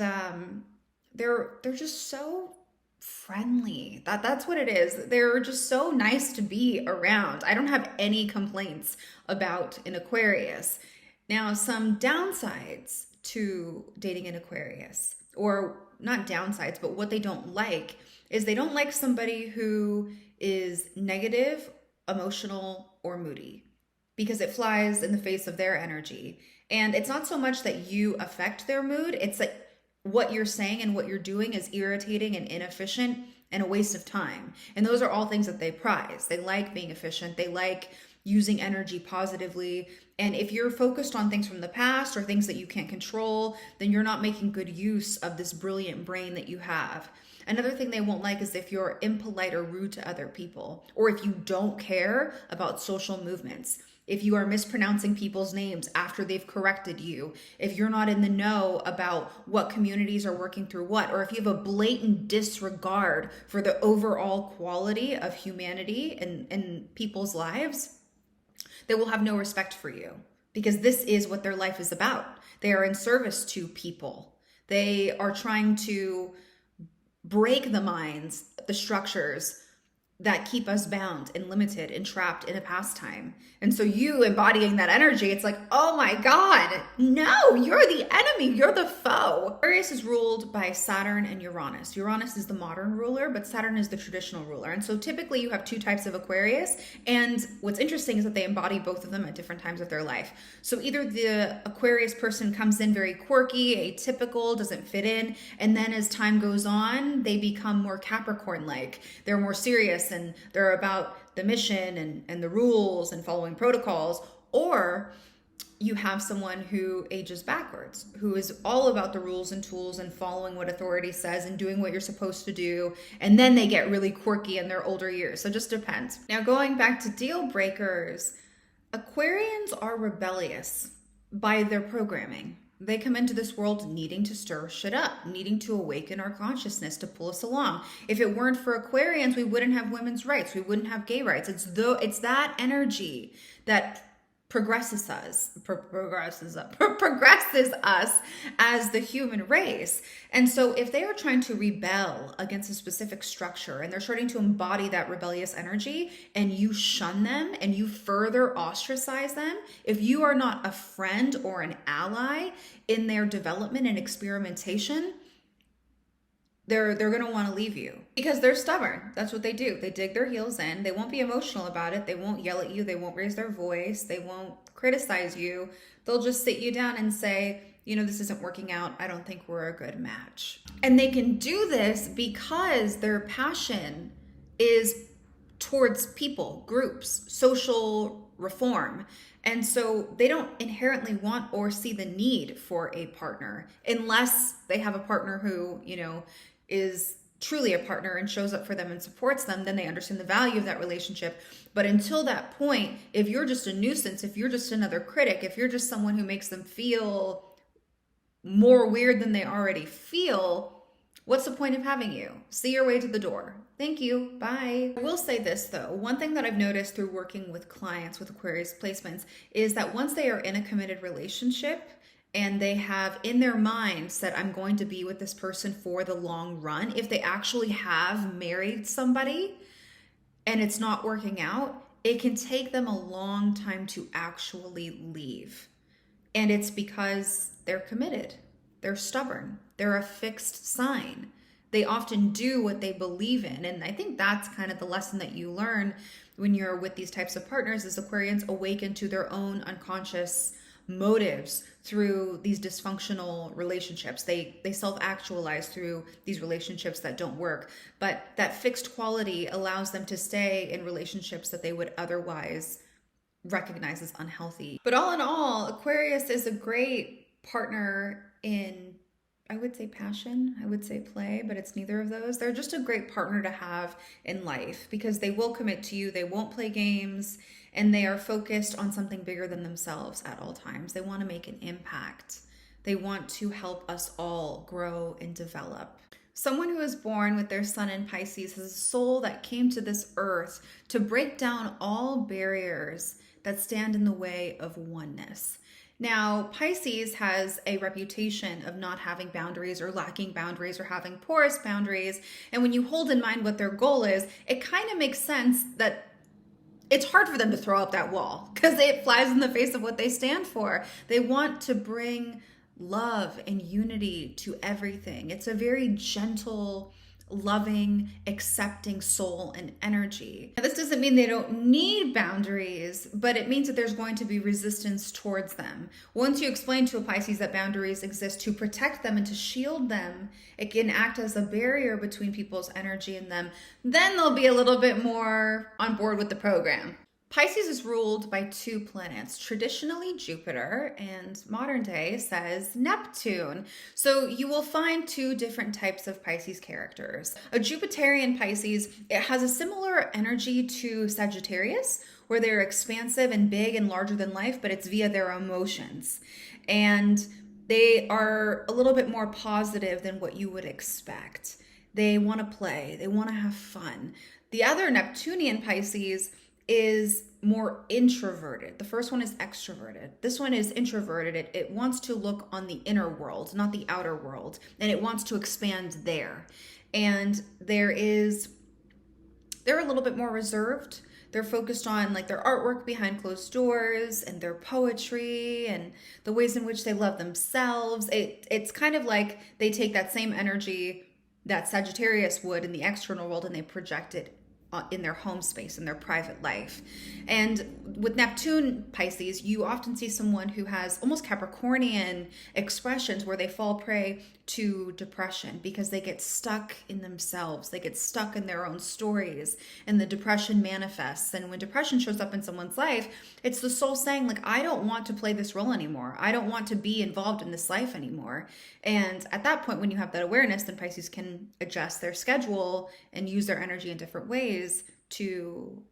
they're just so friendly. That's what it is. They're just so nice to be around. I don't have any complaints about an Aquarius. Now, some downsides to dating an Aquarius, or not downsides, but what they don't like is they don't like somebody who is negative, emotional, or moody, because it flies in the face of their energy. And it's not so much that you affect their mood. It's like what you're saying and what you're doing is irritating and inefficient and a waste of time. And those are all things that they prize. They like being efficient. They like using energy positively. And if you're focused on things from the past or things that you can't control, then you're not making good use of this brilliant brain that you have. Another thing they won't like is if you're impolite or rude to other people, or if you don't care about social movements, if you are mispronouncing people's names after they've corrected you, if you're not in the know about what communities are working through what, or if you have a blatant disregard for the overall quality of humanity and people's lives, they will have no respect for you, because this is what their life is about. They are in service to people. They are trying to break the minds, the structures that keep us bound and limited and trapped in a pastime. And so you embodying that energy, it's like, oh my God, no, you're the enemy, you're the foe. Aquarius is ruled by Saturn and Uranus. Uranus is the modern ruler, but Saturn is the traditional ruler. And so typically you have two types of Aquarius. And what's interesting is that they embody both of them at different times of their life. So either the Aquarius person comes in very quirky, atypical, doesn't fit in. And then as time goes on, they become more Capricorn-like. They're more serious and they're about the mission and the rules and following protocols. Or you have someone who ages backwards, who is all about the rules and tools and following what authority says and doing what you're supposed to do. And then they get really quirky in their older years. So it just depends. Now, going back to deal breakers, Aquarians are rebellious by their programming. They come into this world needing to stir shit up, needing to awaken our consciousness to pull us along. If it weren't for Aquarians, we wouldn't have women's rights. We wouldn't have gay rights. It's that energy that progresses us as the human race. And so if they are trying to rebel against a specific structure and they're starting to embody that rebellious energy and you shun them and you further ostracize them, if you are not a friend or an ally in their development and experimentation, they're going to want to leave you because they're stubborn. That's what they do. They dig their heels in. They won't be emotional about it. They won't yell at you. They won't raise their voice. They won't criticize you. They'll just sit you down and say, this isn't working out. I don't think we're a good match. And they can do this because their passion is towards people, groups, social reform. And so they don't inherently want or see the need for a partner unless they have a partner who, is truly a partner and shows up for them and supports them. Then they understand the value of that relationship. But until that point, if you're just a nuisance, if you're just another critic, if you're just someone who makes them feel more weird than they already feel, what's the point of having you? See your way to the door. Thank you. Bye. I will say this though. One thing that I've noticed through working with clients with Aquarius placements is that once they are in a committed relationship, and they have in their mind said, I'm going to be with this person for the long run. If they actually have married somebody and it's not working out, it can take them a long time to actually leave. And it's because they're committed. They're stubborn. They're a fixed sign. They often do what they believe in. And I think that's kind of the lesson that you learn when you're with these types of partners is Aquarians awaken to their own unconscious motives through these dysfunctional relationships. They self-actualize through these relationships that don't work, but that fixed quality allows them to stay in relationships that they would otherwise recognize as unhealthy. But all in all, Aquarius is a great partner in, I would say passion, I would say play, but it's neither of those. They're just a great partner to have in life because they will commit to you, they won't play games, and they are focused on something bigger than themselves at all times. They want to make an impact. They want to help us all grow and develop. Someone who is born with their sun in Pisces has a soul that came to this earth to break down all barriers that stand in the way of oneness. Now, Pisces has a reputation of not having boundaries or lacking boundaries or having porous boundaries. And when you hold in mind what their goal is, it kind of makes sense that it's hard for them to throw up that wall because it flies in the face of what they stand for. They want to bring love and unity to everything. It's a very gentle loving, accepting soul and energy. Now, this doesn't mean they don't need boundaries, but it means that there's going to be resistance towards them. Once you explain to a Pisces that boundaries exist to protect them and to shield them, it can act as a barrier between people's energy and them. Then they'll be a little bit more on board with the program. Pisces is ruled by two planets, traditionally Jupiter, and modern day says Neptune. So you will find two different types of Pisces characters. A Jupiterian Pisces, it has a similar energy to Sagittarius, where they're expansive and big and larger than life, but it's via their emotions. And they are a little bit more positive than what you would expect. They want to play, they want to have fun. The other Neptunian Pisces is more introverted. The first one is extroverted. This one is introverted. It wants to look on the inner world, not the outer world, and it wants to expand there. And they're a little bit more reserved. They're focused on like their artwork behind closed doors and their poetry and the ways in which they love themselves. It's kind of like they take that same energy that Sagittarius would in the external world and they project it in their home space, in their private life. And with Neptune Pisces, you often see someone who has almost Capricornian expressions where they fall prey to depression because they get stuck in themselves. They get stuck in their own stories and the depression manifests. And when depression shows up in someone's life, it's the soul saying like, I don't want to play this role anymore. I don't want to be involved in this life anymore. And at that point, when you have that awareness, then Pisces can adjust their schedule and use their energy in different ways to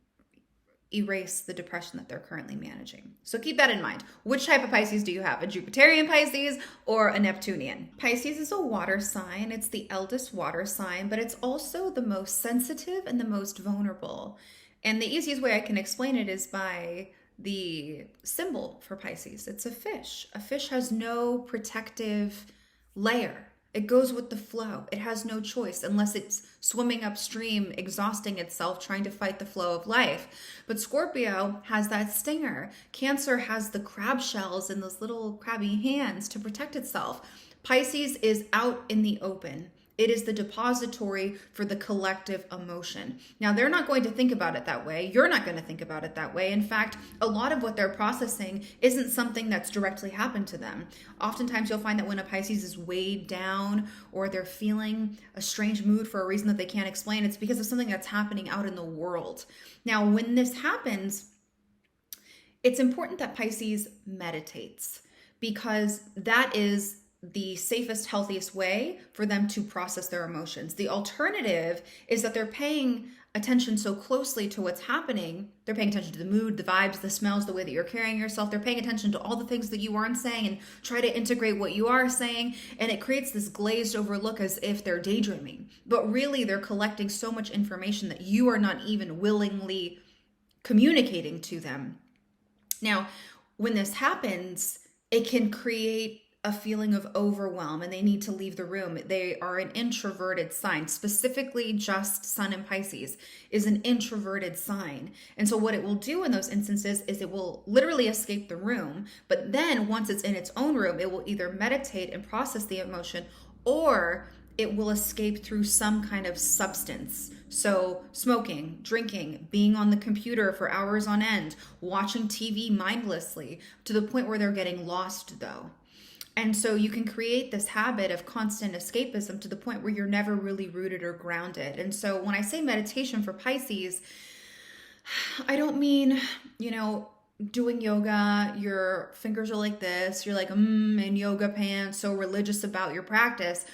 erase the depression that they're currently managing. So keep that in mind. Which type of Pisces do you have? A Jupiterian Pisces or a Neptunian? Pisces is a water sign. It's the eldest water sign, but it's also the most sensitive and the most vulnerable. And the easiest way I can explain it is by the symbol for Pisces. It's a fish. A fish has no protective layer. It goes with the flow. It has no choice unless it's swimming upstream, exhausting itself, trying to fight the flow of life. But Scorpio has that stinger. Cancer has the crab shells and those little crabby hands to protect itself. Pisces is out in the open. It is the depository for the collective emotion. Now, they're not going to think about it that way. You're not going to think about it that way. In fact, a lot of what they're processing isn't something that's directly happened to them. Oftentimes, you'll find that when a Pisces is weighed down or they're feeling a strange mood for a reason that they can't explain, it's because of something that's happening out in the world. Now, when this happens, it's important that Pisces meditates because that is the safest, healthiest way for them to process their emotions. The alternative is that they're paying attention so closely to what's happening. They're paying attention to the mood, the vibes, the smells, the way that you're carrying yourself. They're paying attention to all the things that you aren't saying and try to integrate what you are saying. And it creates this glazed over look as if they're daydreaming. But really, they're collecting so much information that you are not even willingly communicating to them. Now, when this happens, it can create a feeling of overwhelm and they need to leave the room. They are an introverted sign. Specifically, just Sun in Pisces is an introverted sign. And so what it will do in those instances is it will literally escape the room. But then once it's in its own room, it will either meditate and process the emotion or it will escape through some kind of substance. So smoking, drinking, being on the computer for hours on end, watching TV mindlessly to the point where they're getting lost though. And so you can create this habit of constant escapism to the point where you're never really rooted or grounded. And so when I say meditation for Pisces, I don't mean, doing yoga, your fingers are like this, you're like, in yoga pants, so religious about your practice.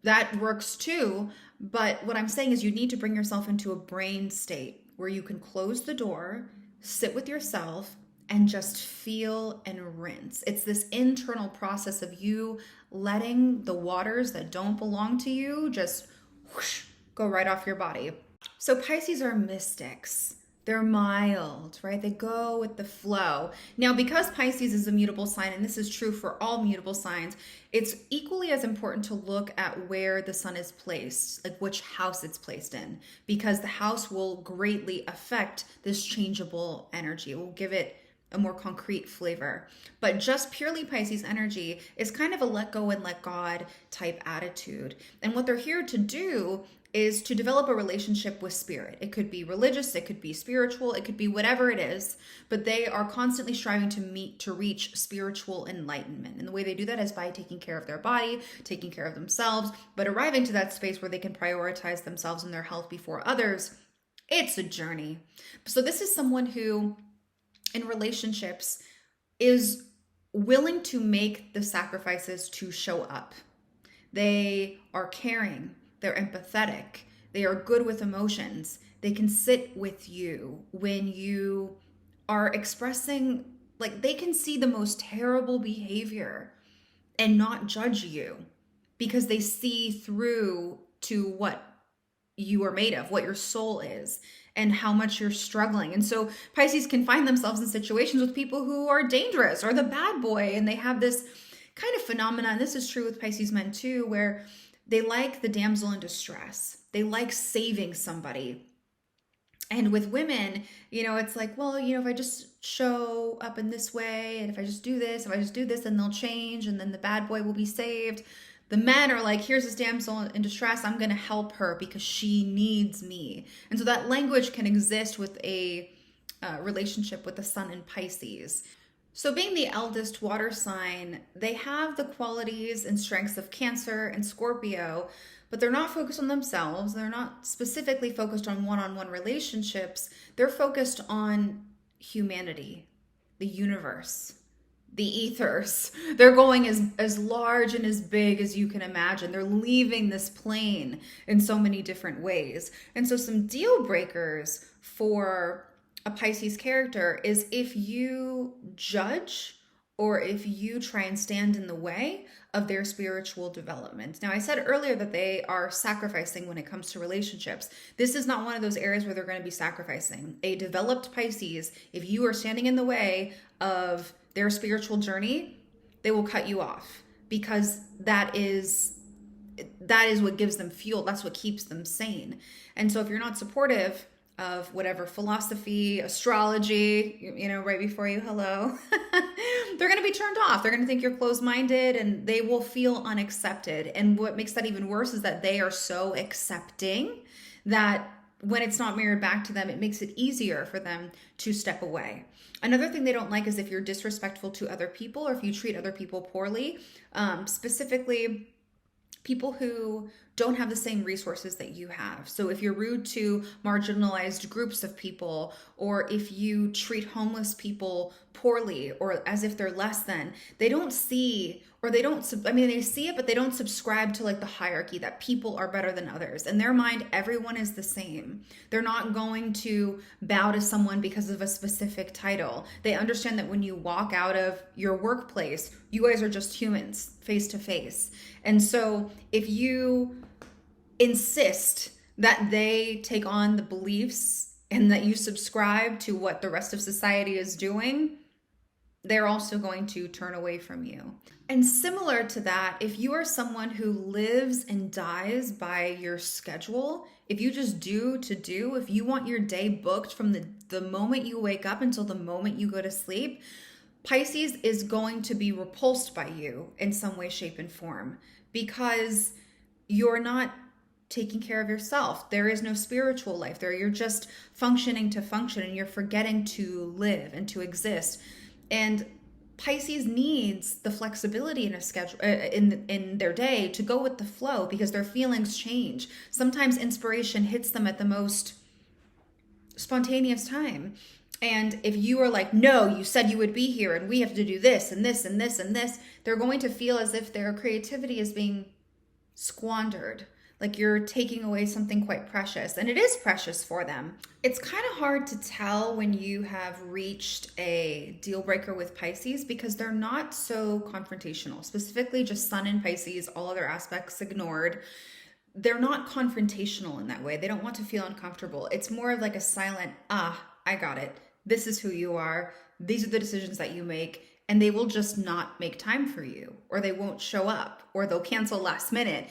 That works too. But what I'm saying is you need to bring yourself into a brain state where you can close the door, sit with yourself, and just feel and rinse. It's this internal process of you letting the waters that don't belong to you just whoosh, go right off your body. So Pisces are mystics. They're mild, right? They go with the flow. Now, because Pisces is a mutable sign, and this is true for all mutable signs, it's equally as important to look at where the sun is placed, like which house it's placed in, because the house will greatly affect this changeable energy. It will give it a more concrete flavor. But just purely Pisces energy is kind of a let go and let God type attitude. And what they're here to do is to develop a relationship with spirit. It could be religious, it could be spiritual, it could be whatever it is, but they are constantly striving to reach spiritual enlightenment. And the way they do that is by taking care of their body, taking care of themselves, but arriving to that space where they can prioritize themselves and their health before others. It's a journey. So this is someone who, in relationships, is willing to make the sacrifices to show up. They are caring. They're empathetic. They are good with emotions. They can sit with you when you are expressing, like, they can see the most terrible behavior and not judge you because they see through to what you are made of, what your soul is, and how much you're struggling. And so Pisces can find themselves in situations with people who are dangerous or the bad boy, and they have this kind of phenomenon. This is true with Pisces men too, where they like the damsel in distress. They like saving somebody. And with women, it's like, well, if I just show up in this way, and if I just do this, then they'll change, and then the bad boy will be saved. The men are like, here's this damsel in distress. I'm going to help her because she needs me. And so that language can exist with a relationship with the sun in Pisces. So being the eldest water sign, they have the qualities and strengths of Cancer and Scorpio, but they're not focused on themselves. They're not specifically focused on one-on-one relationships. They're focused on humanity, the universe, the ethers. They're going as large and as big as you can imagine. They're leaving this plane in so many different ways. And so some deal breakers for a Pisces character is if you judge or if you try and stand in the way of their spiritual development. Now, I said earlier that they are sacrificing when it comes to relationships. This is not one of those areas where they're going to be sacrificing. A developed Pisces, if you are standing in the way of their spiritual journey, they will cut you off because that is what gives them fuel. That's what keeps them sane. And so if you're not supportive of whatever philosophy, astrology, right before you hello, they're going to be turned off. They're going to think you're closed-minded and they will feel unaccepted. And what makes that even worse is that they are so accepting that when it's not mirrored back to them, it makes it easier for them to step away. Another thing they don't like is if you're disrespectful to other people or if you treat other people poorly, specifically people who don't have the same resources that you have. So if you're rude to marginalized groups of people, or if you treat homeless people poorly or as if they're less than, they don't see, or they don't, they see it, but they don't subscribe to like the hierarchy that people are better than others. In their mind, everyone is the same. They're not going to bow to someone because of a specific title. They understand that when you walk out of your workplace, you guys are just humans face to face. And so if you insist that they take on the beliefs and that you subscribe to what the rest of society is doing, they're also going to turn away from you. And similar to that, if you are someone who lives and dies by your schedule, if you just do to do, if you want your day booked from the moment you wake up until the moment you go to sleep, Pisces is going to be repulsed by you in some way, shape, and form because you're not taking care of yourself. There is no spiritual life there. You're just functioning to function and you're forgetting to live and to exist. And Pisces needs the flexibility in a schedule in their day to go with the flow because their feelings change. Sometimes inspiration hits them at the most spontaneous time. And if you are like, no, you said you would be here and we have to do this and this and this and this, they're going to feel as if their creativity is being squandered. Like you're taking away something quite precious, and it is precious for them. It's kind of hard to tell when you have reached a deal breaker with Pisces because they're not so confrontational, specifically just Sun in Pisces, all other aspects ignored. They're not confrontational in that way. They don't want to feel uncomfortable. It's more of like a silent, I got it. This is who you are. These are the decisions that you make. And they will just not make time for you, or they won't show up, or they'll cancel last minute.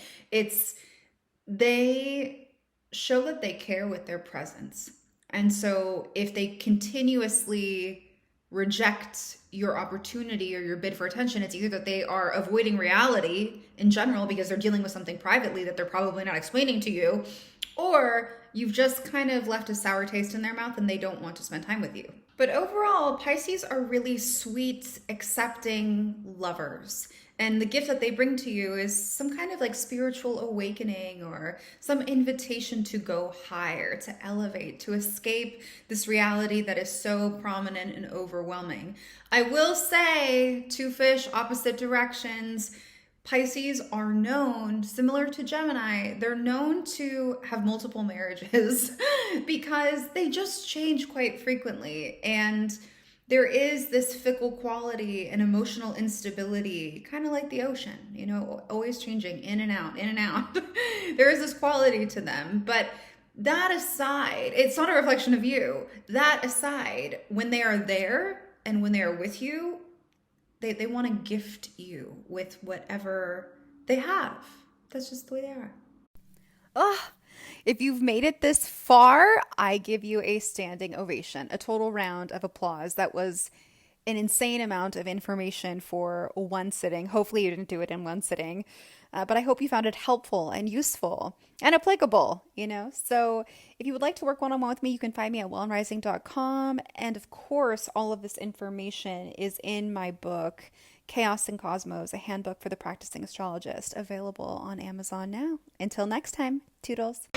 They show that they care with their presence. And so if they continuously reject your opportunity or your bid for attention. It's either that they are avoiding reality in general because they're dealing with something privately that they're probably not explaining to you, or you've just kind of left a sour taste in their mouth and they don't want to spend time with you. But overall, Pisces are really sweet, accepting lovers. And the gift that they bring to you is some kind of like spiritual awakening or some invitation to go higher, to elevate, to escape this reality that is so prominent and overwhelming. I will say, two fish, opposite directions. Pisces are known, similar to Gemini, they're known to have multiple marriages because they just change quite frequently. And there is this fickle quality and emotional instability, kind of like the ocean, you know, always changing in and out, in and out. There is this quality to them. But that aside, it's not a reflection of you. That aside, when they are there and when they are with you, they want to gift you with whatever they have. That's just the way they are. Oh, if you've made it this far, I give you a standing ovation, a total round of applause. That was an insane amount of information for one sitting. Hopefully you didn't do it in one sitting, but I hope you found it helpful and useful and applicable, you know? So if you would like to work one-on-one with me, you can find me at wellandrising.com. And of course, all of this information is in my book, Chaos and Cosmos, a handbook for the practicing astrologist, available on Amazon now. Until next time, toodles.